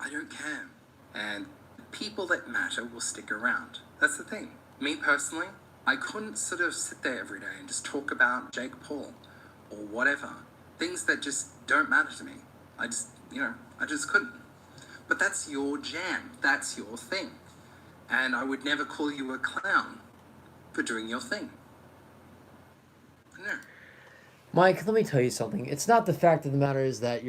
I don't care. And people that matter will stick around. That's the thing. Me personally, I couldn't sort of sit there every day and just talk about Jake Paul or whatever. Things that just don't matter to me. I just couldn't. But that's your jam. That's your thing. And I would never call you a clown for doing your thing. No. Mike, let me tell you something. It's not the fact of the matter is that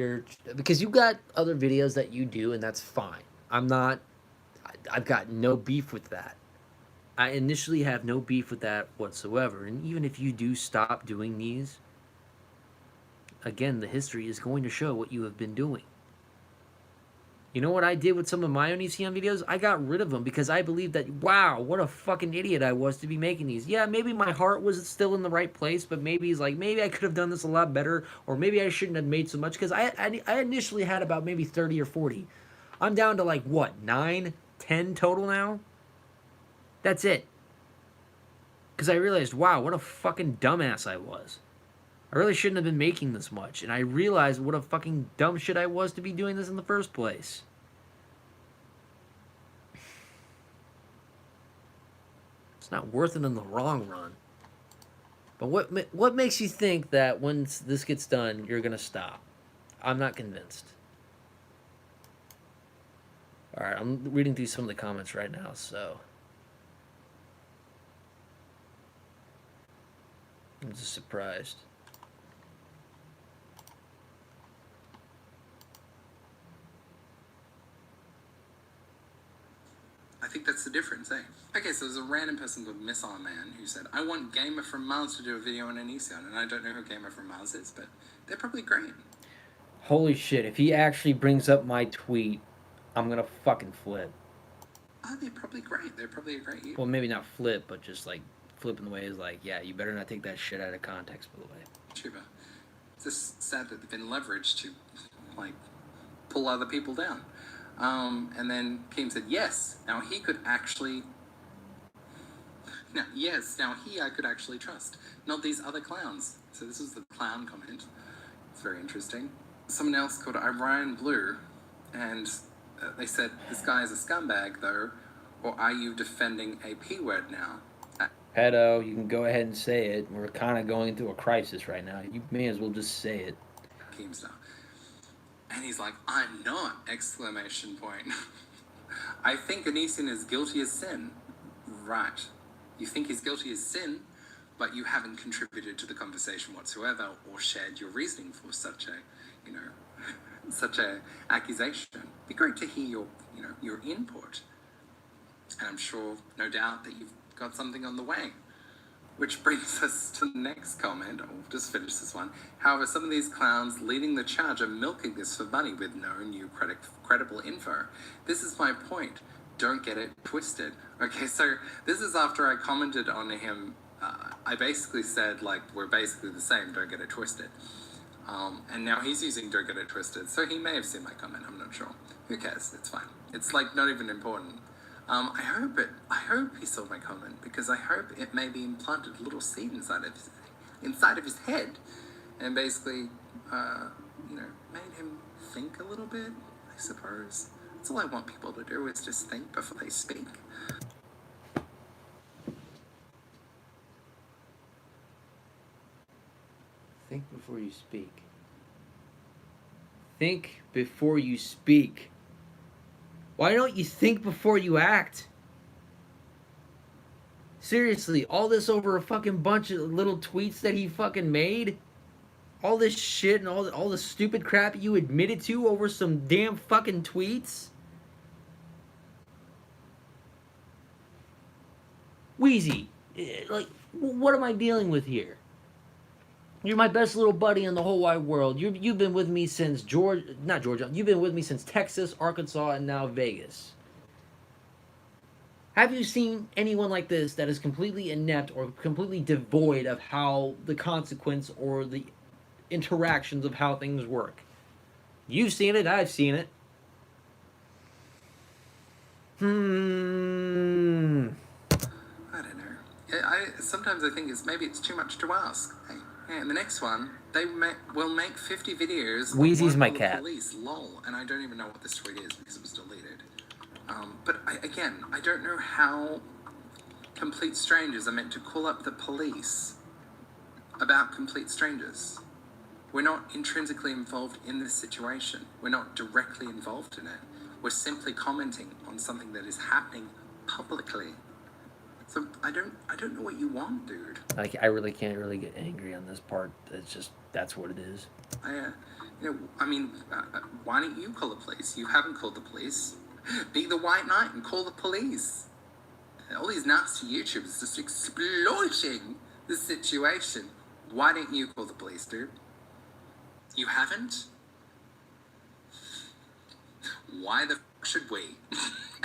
because you've got other videos that you do, and that's fine. I've got no beef with that. I initially have no beef with that whatsoever. And even if you do stop doing these, again, the history is going to show what you have been doing. You know what I did with some of my own ECM videos? I got rid of them because I believed that, wow, what a fucking idiot I was to be making these. Yeah, maybe my heart was still in the right place, but maybe I could have done this a lot better, or maybe I shouldn't have made so much, because I initially had about maybe 30 or 40. I'm down to like, what, 9, 10 total now? That's it. Because I realized, wow, what a fucking dumbass I was. I really shouldn't have been making this much. And I realized what a fucking dumb shit I was to be doing this in the first place. It's not worth it in the long run. But what makes you think that once this gets done, you're going to stop? I'm not convinced. Alright, I'm reading through some of the comments right now, so... I'm just surprised. I think that's the difference, eh? Okay, so there's a random person called Missile Man who said, I want Gamer from Mars to do a video on Anision, and I don't know who Gamer from Mars is, but they're probably great. Holy shit, if he actually brings up my tweet, I'm gonna fucking flip. Oh, they're probably great. They're probably a great YouTuber. Well, maybe not flip, but just like flipping the way is like, yeah, you better not take that shit out of context, by the way. YouTuber. It's just sad that they've been leveraged to, like, pull other people down. And then Keem said, yes, now he could actually... Now he I could actually trust. Not these other clowns. So this was the clown comment. It's very interesting. Someone else called Orion Blue, and they said, this guy is a scumbag, though, or are you defending a P-word now? Pedo, you can go ahead and say it. We're kind of going through a crisis right now. You may as well just say it. Keemstar. And he's like, I'm not! Exclamation point. I think Anisin is guilty as sin. Right. You think he's guilty as sin, but you haven't contributed to the conversation whatsoever or shared your reasoning for such a, such a accusation. It'd be great to hear your input. And I'm sure, no doubt, that you've got something on the way. Which brings us to the next comment. I'll just finish this one. However, some of these clowns leading the charge are milking this for money with no new credible info. This is my point. Don't get it twisted. Okay, so this is after I commented on him. I basically said, like, we're basically the same, don't get it twisted. And now he's using Don't Get It Twisted, so he may have seen my comment, I'm not sure. Who cares? It's fine. It's like not even important. I hope he saw my comment, because I hope it maybe implanted a little seed inside of his head, and basically, made him think a little bit, I suppose. That's all I want people to do, is just think before they speak. Think before you speak. Think before you speak. Why don't you think before you act? Seriously, all this over a fucking bunch of little tweets that he fucking made? All this shit and all the stupid crap you admitted to over some damn fucking tweets? Wheezy, like, what am I dealing with here? You're my best little buddy in the whole wide world. You've been with me since not Georgia. You've been with me since Texas, Arkansas, and now Vegas. Have you seen anyone like this that is completely inept or completely devoid of how the consequence or the interactions of how things work? You've seen it. I've seen it. I don't know. Sometimes I think maybe it's too much to ask. Hey, and the next one, will make 50 videos. Wheezy's my cat. Police, lol, and I don't even know what this tweet is because it was deleted. But I don't know how complete strangers are meant to call up the police about complete strangers. We're not intrinsically involved in this situation. We're not directly involved in it. We're simply commenting on something that is happening publicly. So I don't know what you want, dude. I really can't really get angry on this part. It's just, that's what it is. Why don't you call the police? You haven't called the police. Be the white knight and call the police. All these nasty YouTubers just exploiting the situation. Why don't you call the police, dude? You haven't? Why the f*** should we?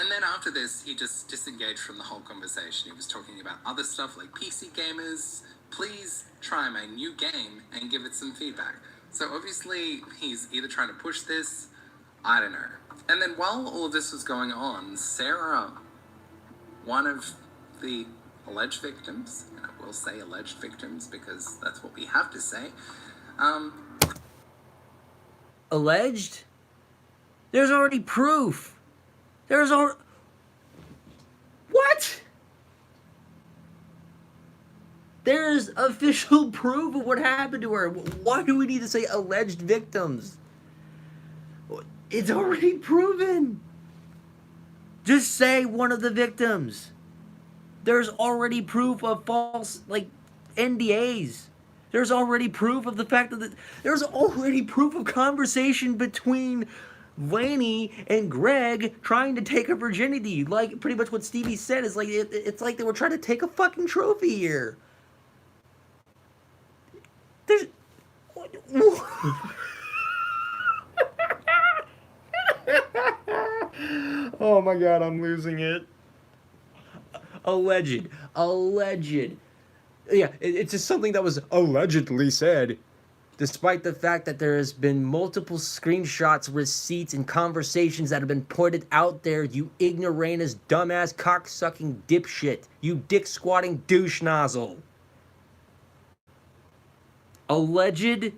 And then after this, he just disengaged from the whole conversation. He was talking about other stuff like PC gamers. Please try my new game and give it some feedback. So obviously, he's either trying to push this, I don't know. And then while all of this was going on, Sarah, one of the alleged victims, and I will say alleged victims because that's what we have to say. Alleged? There's already proof. There's already... What? There's official proof of what happened to her. Why do we need to say alleged victims? It's already proven. Just say one of the victims. There's already proof of false, NDAs. There's already proof of the fact that there's already proof of conversation between Laney and Greg trying to take her virginity. Like, pretty much what Stevie said is like, it's like they were trying to take a fucking trophy here. There's... Oh my god, I'm losing it. Alleged. Yeah, it's just something that was allegedly said, despite the fact that there has been multiple screenshots, receipts, and conversations that have been pointed out there, you ignoramus, dumbass, cock-sucking dipshit. You dick-squatting douche nozzle. Alleged.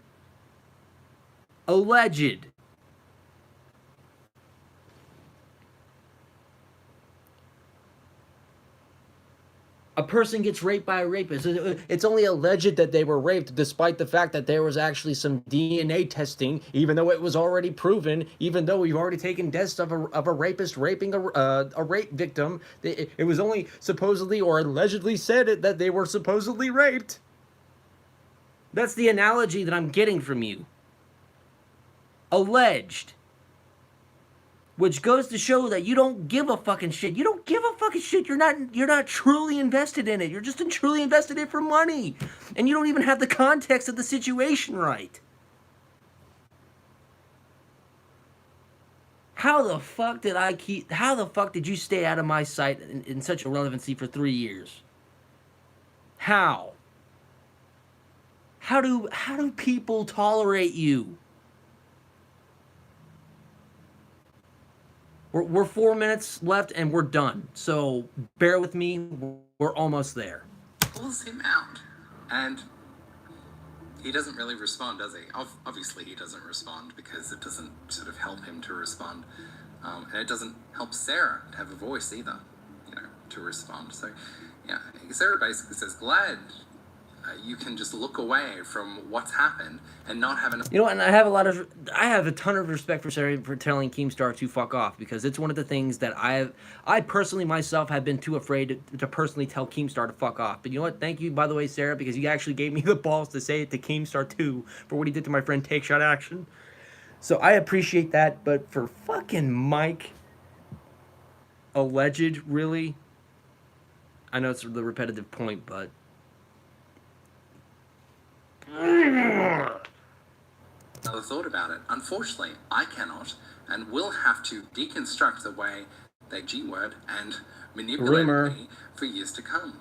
A person gets raped by a rapist. It's only alleged that they were raped, despite the fact that there was actually some DNA testing, even though it was already proven, even though we've already taken tests of a rapist raping a rape victim. It was only supposedly or allegedly said that they were supposedly raped. That's the analogy that I'm getting from you. Alleged. Which goes to show that you don't give a fucking shit. You don't give a fucking shit. You're not truly invested in it. You're just truly invested in it for money. And you don't even have the context of the situation right. How the fuck did you stay out of my sight in such irrelevancy for 3 years? How? How do people tolerate you? We're 4 minutes left and we're done. So bear with me. We're almost there. Pulls him out, and he doesn't really respond, does he? Obviously, he doesn't respond because it doesn't sort of help him to respond, and it doesn't help Sarah to have a voice either, to respond. So, yeah, Sarah basically says, "Glad you can just look away from what's happened and not have an." And I have a ton of respect for Sarah for telling Keemstar to fuck off, because it's one of the things that I personally myself have been too afraid to personally tell Keemstar to fuck off. But you know what? Thank you, by the way, Sarah, because you actually gave me the balls to say it to Keemstar too for what he did to my friend Take Shot Action. So I appreciate that. But for fucking Mike, alleged, really? I know it's the repetitive point, but Another thought about it. Unfortunately, I cannot and will have to deconstruct the way they G-word and manipulate me for years to come.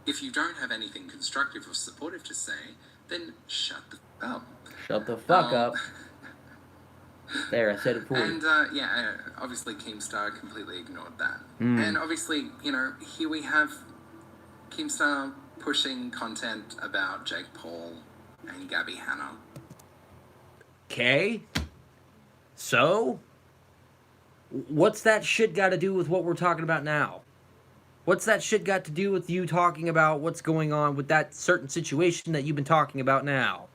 If you don't have anything constructive or supportive to say, then shut the fuck up. Shut the fuck up. There, I said it for you. And, obviously Keemstar completely ignored that. And obviously, here we have Keemstar pushing content about Jake Paul and Gabby Hanna. Okay. So, what's that shit got to do with what we're talking about now? What's that shit got to do with you talking about what's going on with that certain situation that you've been talking about now?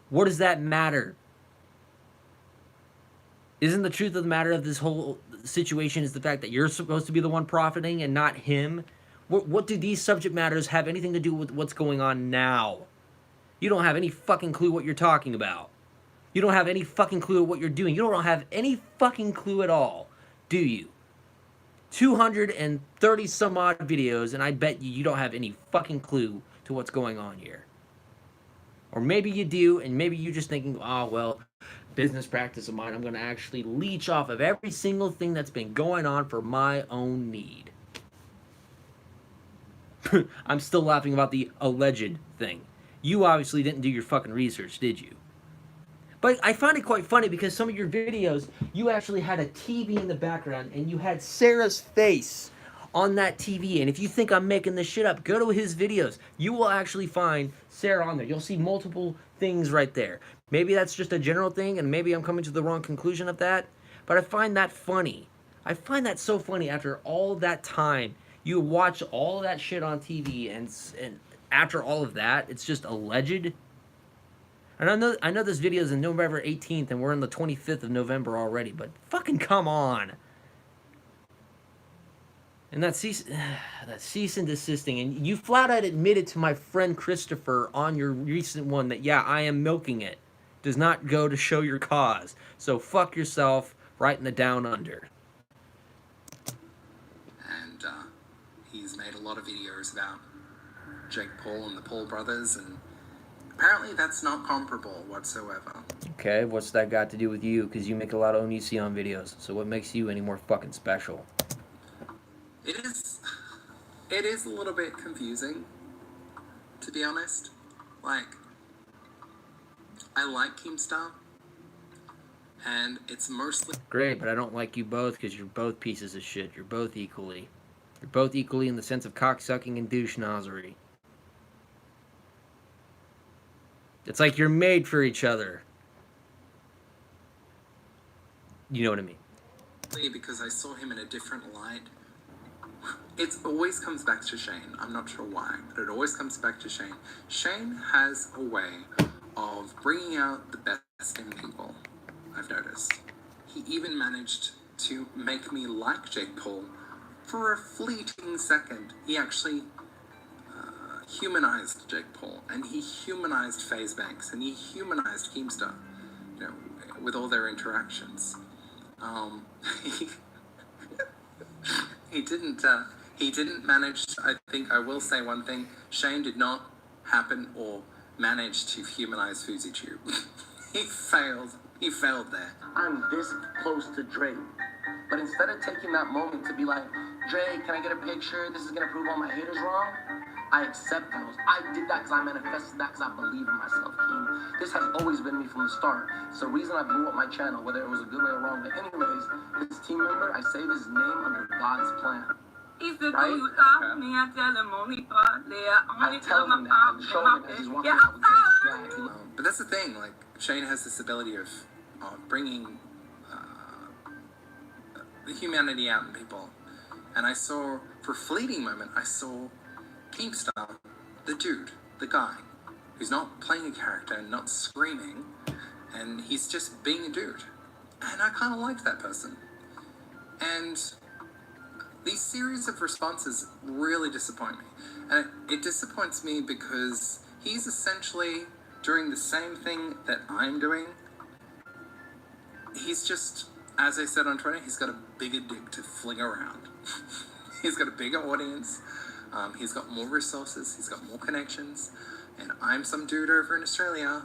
What does that matter? Isn't the truth of the matter of this whole situation is the fact that you're supposed to be the one profiting and not him? What do these subject matters have anything to do with what's going on now? You don't have any fucking clue what you're talking about. You don't have any fucking clue what you're doing. You don't have any fucking clue at all, do you? 230 some odd videos, and I bet you don't have any fucking clue to what's going on here. Or maybe you do, and maybe you're just thinking, oh, well, business practice of mine, I'm going to actually leech off of every single thing that's been going on for my own need. I'm still laughing about the alleged thing. You obviously didn't do your fucking research, did you? But I find it quite funny because some of your videos, you actually had a TV in the background and you had Sarah's face on that TV. And if you think I'm making this shit up, go to his videos. You will actually find Sarah on there. You'll see multiple things right there. Maybe that's just a general thing and maybe I'm coming to the wrong conclusion of that. But I find that funny. I find that so funny after all that time. You watch all of that shit on TV and after all of that, it's just alleged. And I know this video is in November 18th and we're on the 25th of November already, but fucking come on. And that cease and desisting, and you flat out admitted to my friend Christopher on your recent one that, yeah, I am milking it. Does not go to show your cause. So fuck yourself right in the down under. And he's made a lot of videos about Jake Paul and the Paul brothers, and apparently that's not comparable whatsoever. Okay, what's that got to do with you? Because you make a lot of Onision videos. So what makes you any more fucking special? It is a little bit confusing, to be honest. Like, I like Keemstar, and it's mostly... Great, but I don't like you both because you're both pieces of shit. You're both equally. You're both equally in the sense of cocksucking and douche-nosery. It's like you're made for each other. You know what I mean? Because I saw him in a different light. It always comes back to Shane. I'm not sure why, but it always comes back to Shane. Shane has a way of bringing out the best in people, I've noticed. He even managed to make me like Jake Paul for a fleeting second. He actually humanized Jake Paul, and he humanized FaZe Banks, and he humanized Keemstar, with all their interactions. He didn't manage. I think I will say one thing: Shane did not happen or manage to humanize FouseyTube. He failed. He failed there. I'm this close to Drake, but instead of taking that moment to be like, Drake, can I get a picture? This is gonna prove all my haters wrong. I accept those. I did that because I manifested that because I believe in myself, King. This has always been me from the start. It's the reason I blew up my channel, whether it was a good way or wrong. But anyways, this team member, I save his name under God's plan. He said, Right? do you love me? I tell him only partly. I tell him that and show him that he's walking out with this flag. But that's the thing, like, Shane has this ability of bringing the humanity out in people. And I saw, for a fleeting moment, I saw Keemstar, the dude, the guy, who's not playing a character and not screaming, and he's just being a dude. And I kind of liked that person. And these series of responses really disappoint me. And it disappoints me because he's essentially doing the same thing that I'm doing. He's just, as I said on Twitter, he's got a bigger dick to fling around. He's got a bigger audience. He's got more resources. He's got more connections. And I'm some dude over in Australia.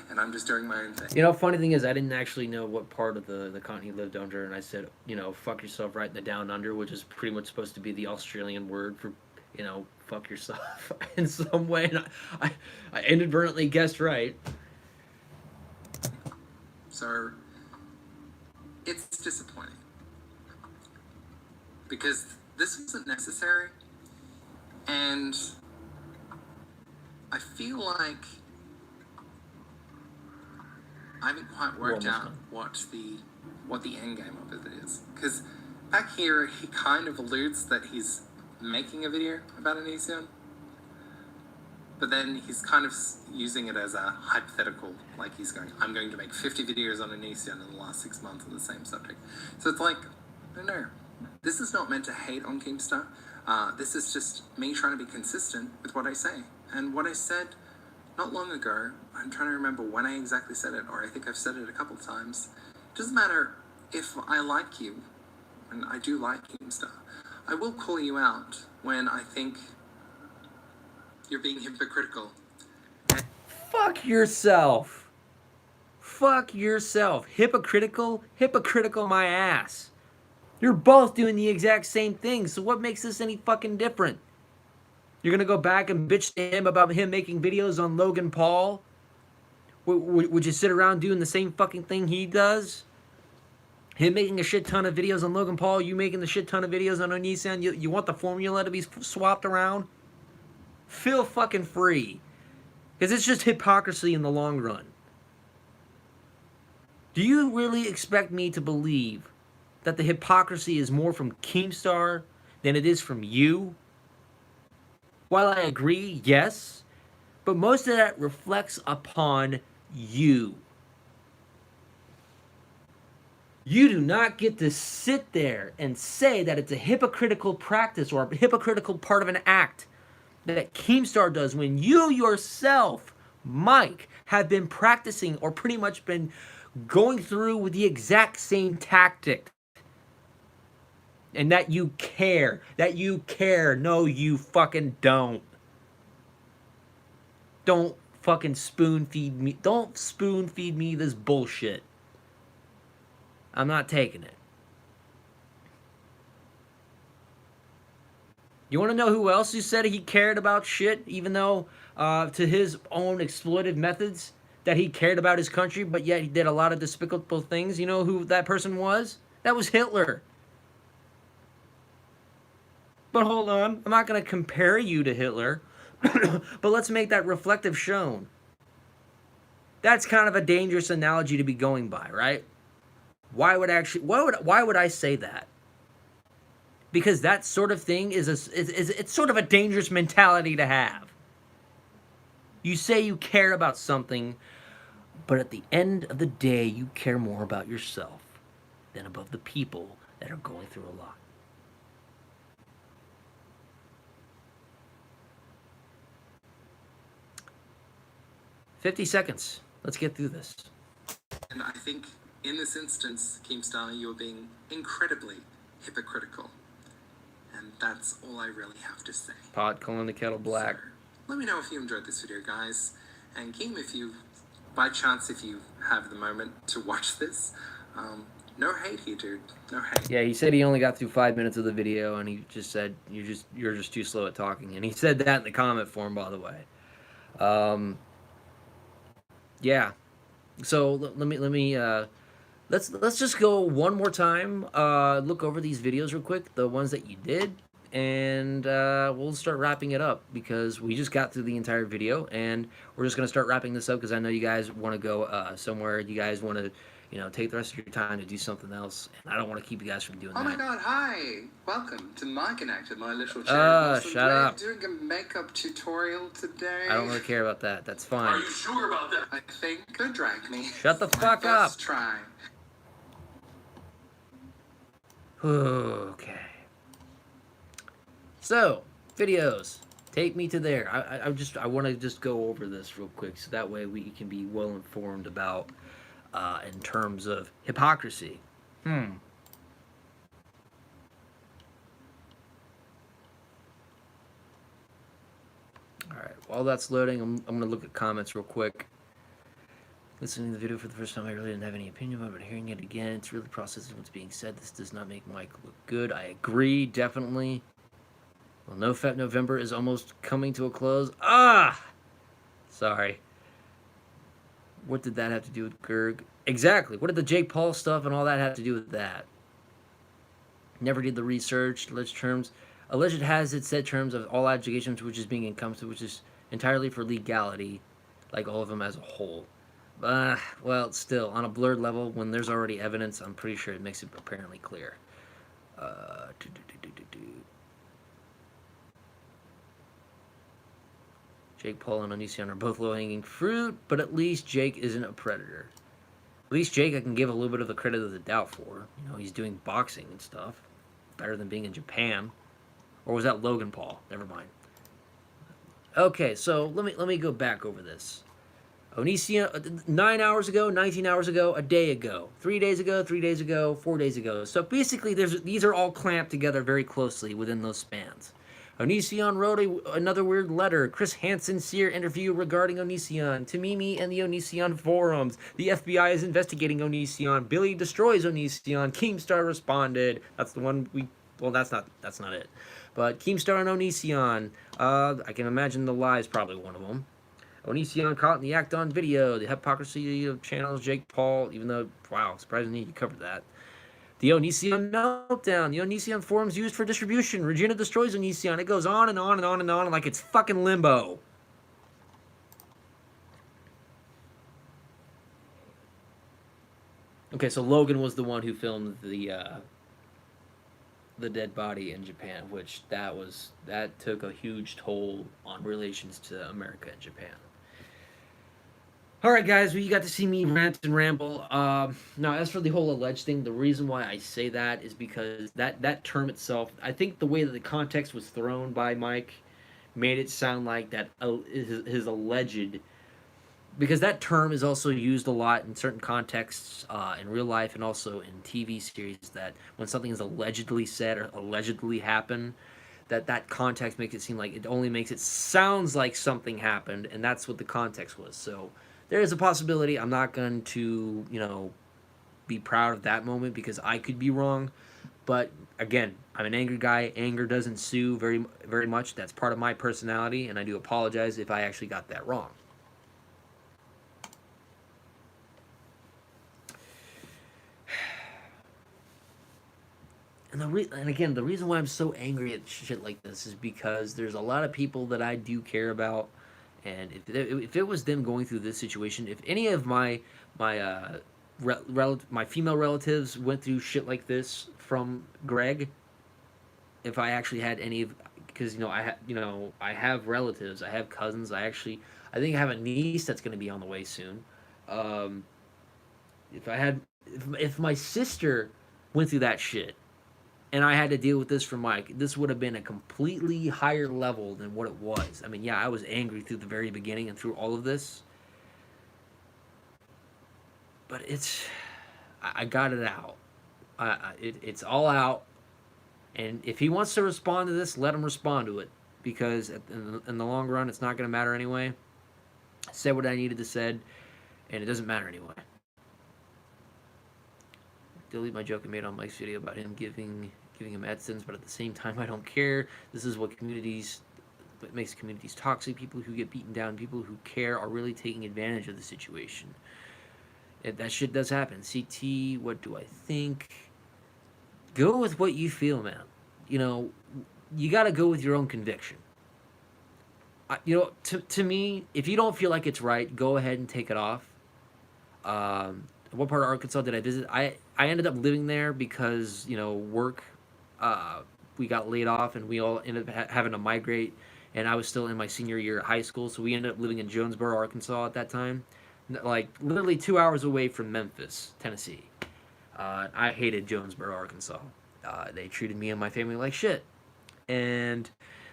And I'm just doing my own thing. You know, funny thing is, I didn't actually know what part of the continent he lived under, and I said, you know, fuck yourself right in the down under, which is pretty much supposed to be the Australian word for, you know, fuck yourself in some way. And I inadvertently guessed right. So, it's disappointing. Because this wasn't necessary, and I feel like I haven't quite worked out what the end game of it is. Because back here, he kind of alludes that he's making a video about Onision, but then he's kind of using it as a hypothetical, like he's going, I'm going to make 50 videos on Onision in the last 6 months on the same subject. So it's like, no. This is not meant to hate on Keemstar. This is just me trying to be consistent with what I say. And what I said not long ago, I'm trying to remember when I exactly said it, or I think I've said it a couple of times. It doesn't matter if I like you, and I do like Keemstar. I will call you out when I think you're being hypocritical. Fuck yourself. Fuck yourself. Hypocritical? Hypocritical my ass. You're both doing the exact same thing, so what makes this any fucking different? You're gonna go back and bitch to him about him making videos on Logan Paul? Would you sit around doing the same fucking thing he does? Him making a shit ton of videos on Logan Paul, you making the shit ton of videos on Onision, you want the formula to be swapped around? Feel fucking free. Because it's just hypocrisy in the long run. Do you really expect me to believe that the hypocrisy is more from Keemstar than it is from you? While I agree, yes, but most of that reflects upon you. You do not get to sit there and say that it's a hypocritical practice or a hypocritical part of an act that Keemstar does when you yourself, Mike, have been practicing or pretty much been going through with the exact same tactic. And that you care. That you care. No, you fucking don't. Don't fucking spoon feed me. Don't spoon feed me this bullshit. I'm not taking it. You want to know who else who said he cared about shit, even though to his own exploitive methods, that he cared about his country, but yet he did a lot of despicable things? You know who that person was? That was Hitler. But hold on, I'm not going to compare you to Hitler, but let's make that reflective shown. That's kind of a dangerous analogy to be going by, right? Why would I say that? Because that sort of thing it's sort of a dangerous mentality to have. You say you care about something, but at the end of the day, you care more about yourself than about the people that are going through a lot. $50 seconds. Let's get through this. And I think in this instance, Keemstar, you're being incredibly hypocritical. And that's all I really have to say. Pot calling the kettle black. So, let me know if you enjoyed this video, guys. And Keem, if you, by chance, if you have the moment to watch this, No hate here, dude. No hate. Yeah, he said he only got through 5 minutes of the video, and he just said you're just too slow at talking, and he said that in the comment form, by the way. Yeah. So let's just go one more time. Look over these videos real quick, the ones that you did, and we'll start wrapping it up because we just got through the entire video, and we're just gonna start wrapping this up because I know you guys want to go somewhere. You guys want to, take the rest of your time to do something else, and I don't want to keep you guys from doing Oh that. my god, hi! Welcome to Mikeanactor, my little channel. Shut up. Doing a makeup tutorial today. I don't really care about that. That's fine. Are you sure about that? I think could drag me. Shut the fuck up. First try. Okay. So, videos. Take me to there. I want to just go over this real quick so that way we can be well informed about in terms of hypocrisy. Alright, while that's loading, I'm going to look at comments real quick. Listening to the video for the first time, I really didn't have any opinion about it, but hearing it again, it's really processing what's being said. This does not make Mike look good. I agree, definitely. Well, No Fat November is almost coming to a close. Sorry. What did that have to do with Gerg? Exactly. What did the Jake Paul stuff and all that have to do with that? Never did the research. Alleged has its set terms of all allegations which is being encompassed, which is entirely for legality, like all of them as a whole. Well, still, on a blurred level, when there's already evidence, I'm pretty sure it makes it apparently clear. Jake Paul and Onision are both low-hanging fruit, but at least Jake isn't a predator. At least Jake I can give a little bit of the credit of the doubt for. He's doing boxing and stuff. Better than being in Japan. Or was that Logan Paul? Never mind. Okay, so let me go back over this. Onision, 9 hours ago, 19 hours ago, a day ago, 3 days ago, 3 days ago, 4 days ago. So basically, these are all clamped together very closely within those spans. Onision wrote another weird letter. Chris Hansen Sear interview regarding Onision. Tamimi and the Onision forums. The FBI is investigating Onision. Billy destroys Onision. Keemstar responded. That's the one we... Well, that's not it. But Keemstar and Onision. I can imagine the lie is probably one of them. Onision caught in the act on video. The hypocrisy of channels. Jake Paul. Even though... Wow, surprisingly you covered that. The Onision meltdown. The Onision forums used for distribution. Regina destroys Onision. It goes on and on and on and on like it's fucking limbo. Okay, so Logan was the one who filmed the dead body in Japan, which that took a huge toll on relations to America and Japan. Alright guys, well, you got to see me rant and ramble. Now, as for the whole alleged thing, the reason why I say that is because that term itself, I think the way that the context was thrown by Mike made it sound like that his alleged... Because that term is also used a lot in certain contexts in real life and also in TV series, that when something is allegedly said or allegedly happened, that context makes it seem like it only makes it sounds like something happened, and that's what the context was. So there is a possibility. I'm not going to, be proud of that moment because I could be wrong. But again, I'm an angry guy. Anger doesn't sue very, very much. That's part of my personality, and I do apologize if I actually got that wrong. And again, the reason why I'm so angry at shit like this is because there's a lot of people that I do care about, and if it was them going through this situation, if any of my female relatives went through shit like this from Greg, if I actually had any of, because I have relatives, I have cousins, I think I have a niece that's going to be on the way soon. If my sister went through that shit, and I had to deal with this from Mike, this would have been a completely higher level than what it was. I mean, yeah, I was angry through the very beginning and through all of this. But I got it out. It's all out. And if he wants to respond to this, let him respond to it. Because in the long run, it's not going to matter anyway. I said what I needed to say, and it doesn't matter anyway. delete my joke I made on Mike's video about him giving him medicines, but at the same time, I don't care. This is what makes communities toxic. People who get beaten down, people who care, are really taking advantage of the situation. That shit does happen. CT, what do I think? Go with what you feel, man. You know, you got to go with your own conviction. You know, to me, if you don't feel like it's right, go ahead and take it off. What part of Arkansas did I visit? I ended up living there because, you know, work. We got laid off and we all ended up having to migrate. And I was still in my senior year of high school, so we ended up living in Jonesboro, Arkansas at that time. Like, literally 2 hours away from Memphis, Tennessee. I hated Jonesboro, Arkansas. They treated me and my family like shit. And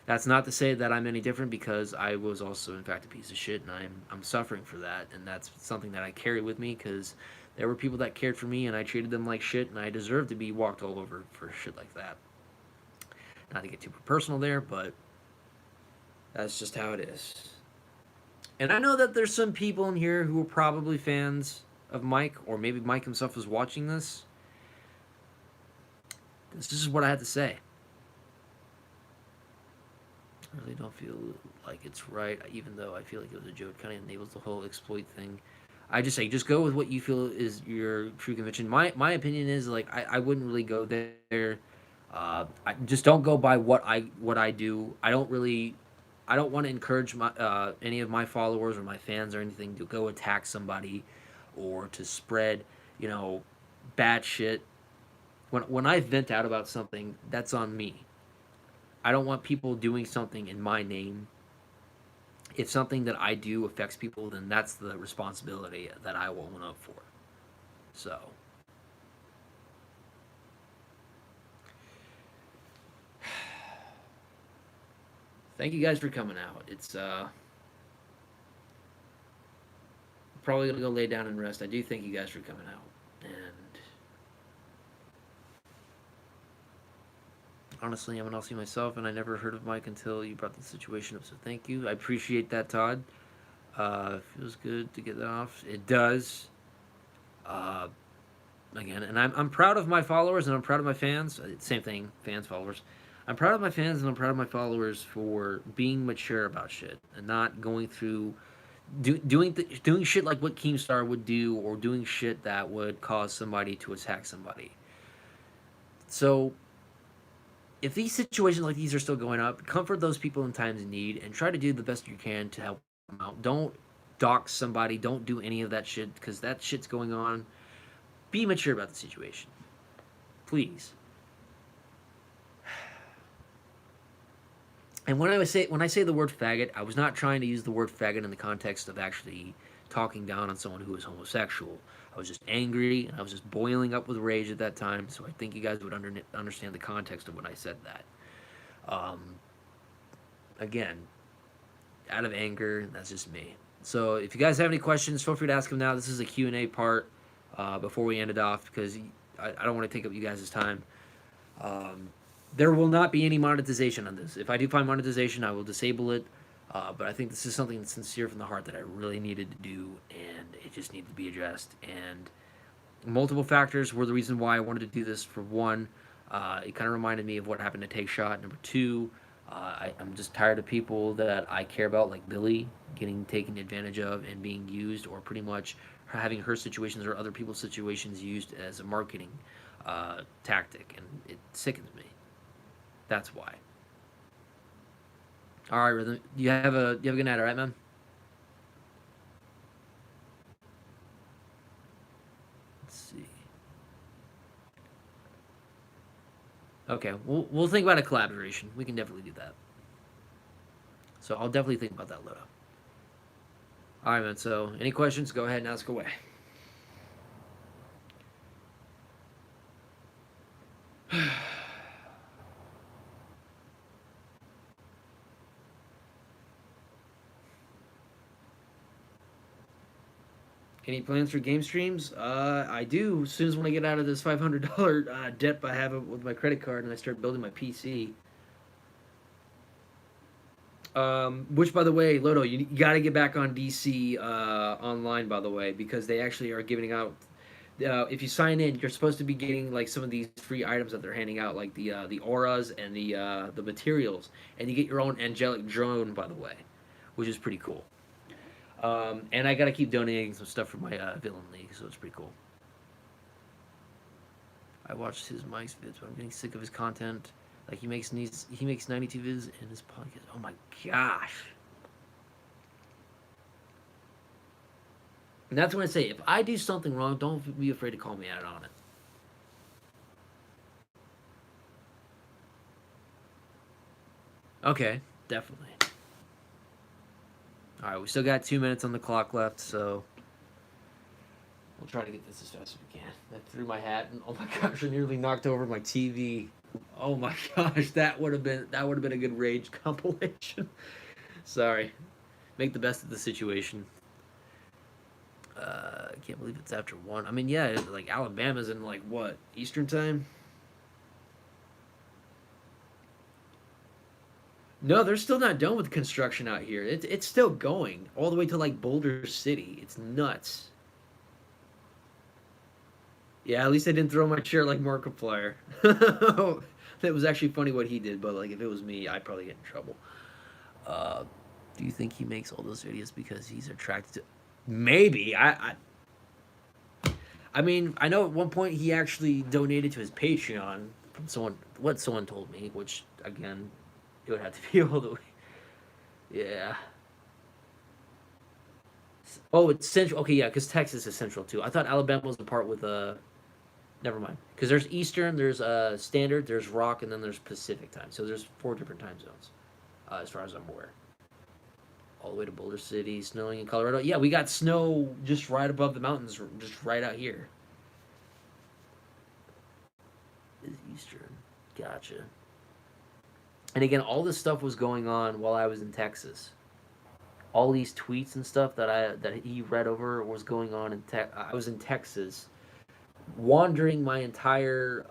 that's not to say that I'm any different, because I was also, in fact, a piece of shit, and I'm suffering for that. And that's something that I carry with me, because there were people that cared for me, and I treated them like shit, and I deserve to be walked all over for shit like that. Not to get too personal there, but that's just how it is. And I know that there's some people in here who are probably fans of Mike, or maybe Mike himself is watching this. This is what I had to say. I really don't feel like it's right, even though I feel like it was a joke. Kind of enables the whole exploit thing. I just say, just go with what you feel is your true conviction. My opinion is, like, I wouldn't really go there. I just don't go by what I do. I don't want to encourage any of my followers or my fans or anything to go attack somebody or to spread, you know, bad shit. When I vent out about something, that's on me. I don't want people doing something in my name. If something that I do affects people, then that's the responsibility that I will own up for. So, thank you guys for coming out. It's probably gonna go lay down and rest. I do thank you guys for coming out. And honestly, I'm an Aussie myself, and I never heard of Mike until you brought the situation up, so thank you. I appreciate that, Todd. Feels good to get that off. It does. Again, and I'm proud of my followers, and I'm proud of my fans. Same thing, fans, followers. I'm proud of my fans, and I'm proud of my followers for being mature about shit and not going through doing shit like what Keemstar would do, or doing shit that would cause somebody to attack somebody. So, if these situations like these are still going up, comfort those people in times of need and try to do the best you can to help them out. Don't dox somebody. Don't do any of that shit, because that shit's going on. Be mature about the situation. Please. And when I say the word faggot, I was not trying to use the word faggot in the context of actually talking down on someone who is homosexual. I was just angry, and I was just boiling up with rage at that time, so I think you guys would understand the context of when I said that. Again, out of anger, that's just me. So if you guys have any questions, feel free to ask them now. This is a Q&A part before we end it off, because I don't want to take up you guys' time. There will not be any monetization on this. If I do find monetization, I will disable it. But I think this is something that's sincere from the heart that I really needed to do, and it just needed to be addressed. And multiple factors were the reason why I wanted to do this. For one, it kind of reminded me of what happened to Take Shot. Number two, I'm just tired of people that I care about, like Billy, getting taken advantage of and being used, or pretty much having her situations or other people's situations used as a marketing tactic, and it sickens me. That's why. All right, Rhythm. You have a good night, all right, man? Let's see. Okay, we'll think about a collaboration. We can definitely do that. So I'll definitely think about that, Loda. All right, man. So any questions? Go ahead and ask away. Any plans for game streams? I do. As soon as when I get out of this $500 debt I have with my credit card and I start building my PC. Which, by the way, Lodo, you got to get back on DC online, by the way, because they actually are giving out if you sign in, you're supposed to be getting like some of these free items that they're handing out, like the auras and the materials, and you get your own angelic drone, by the way, which is pretty cool. And I gotta keep donating some stuff for my villain league, so it's pretty cool. I watched his Mike's vids, but I'm getting sick of his content. Like he makes 92 vids in his podcast. Oh my gosh. And that's when I say, if I do something wrong, don't be afraid to call me out on it. Okay, definitely. Alright, we still got 2 minutes on the clock left, so we'll try to get this as fast as we can. I threw my hat, and oh my gosh, I nearly knocked over my TV. Oh my gosh, that would have been a good rage compilation. Sorry. Make the best of the situation. I can't believe it's after 1. I mean, yeah, like Alabama's in like what, Eastern time? No, they're still not done with construction out here. It's still going all the way to like Boulder City. It's nuts. Yeah, at least I didn't throw my chair like Markiplier. That was actually funny what he did, but like if it was me, I'd probably get in trouble. Do you think he makes all those videos because he's attracted to? Maybe. I mean, I know at one point he actually donated to his Patreon from someone told me, which again, it would have to be all the way. Yeah. Oh, it's central. Okay, yeah, because Texas is central too. I thought Alabama was the part with Never mind. Because there's Eastern, there's Standard, there's Rock, and then there's Pacific time. So there's 4 different time zones, as far as I'm aware. All the way to Boulder City, snowing in Colorado. Yeah, we got snow just right above the mountains, just right out here. Is Eastern. Gotcha. And again, all this stuff was going on while I was in Texas. All these tweets and stuff that he read over was going on in I was in Texas, wandering my entire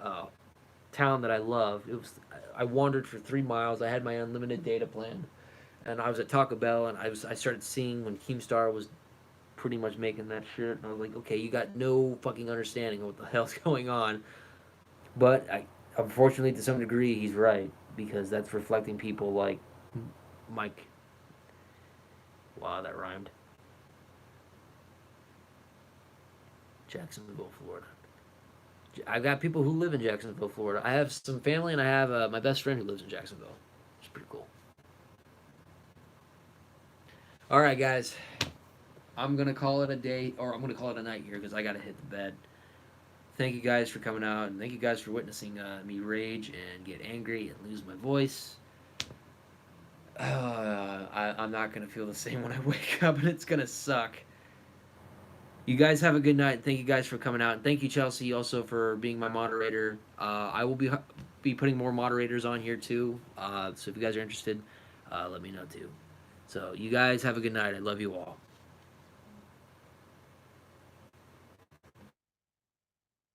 town that I love. I wandered for 3 miles. I had my unlimited data plan, and I was at Taco Bell, and I started seeing when Keemstar was pretty much making that shit, and I was like, okay, you got no fucking understanding of what the hell's going on. But unfortunately, to some degree, he's right, because that's reflecting people like Mike. Wow, that rhymed. Jacksonville, Florida. I've got people who live in Jacksonville, Florida. I have some family, and I have my best friend who lives in Jacksonville. It's pretty cool. All right, guys. I'm going to call it a day, or I'm going to call it a night here because I got to hit the bed. Thank you guys for coming out, and thank you guys for witnessing me rage and get angry and lose my voice. I'm not going to feel the same when I wake up, and it's going to suck. You guys have a good night. Thank you guys for coming out. And thank you, Chelsea, also for being my moderator. I will be putting more moderators on here, too. So if you guys are interested, let me know, too. So you guys have a good night. I love you all.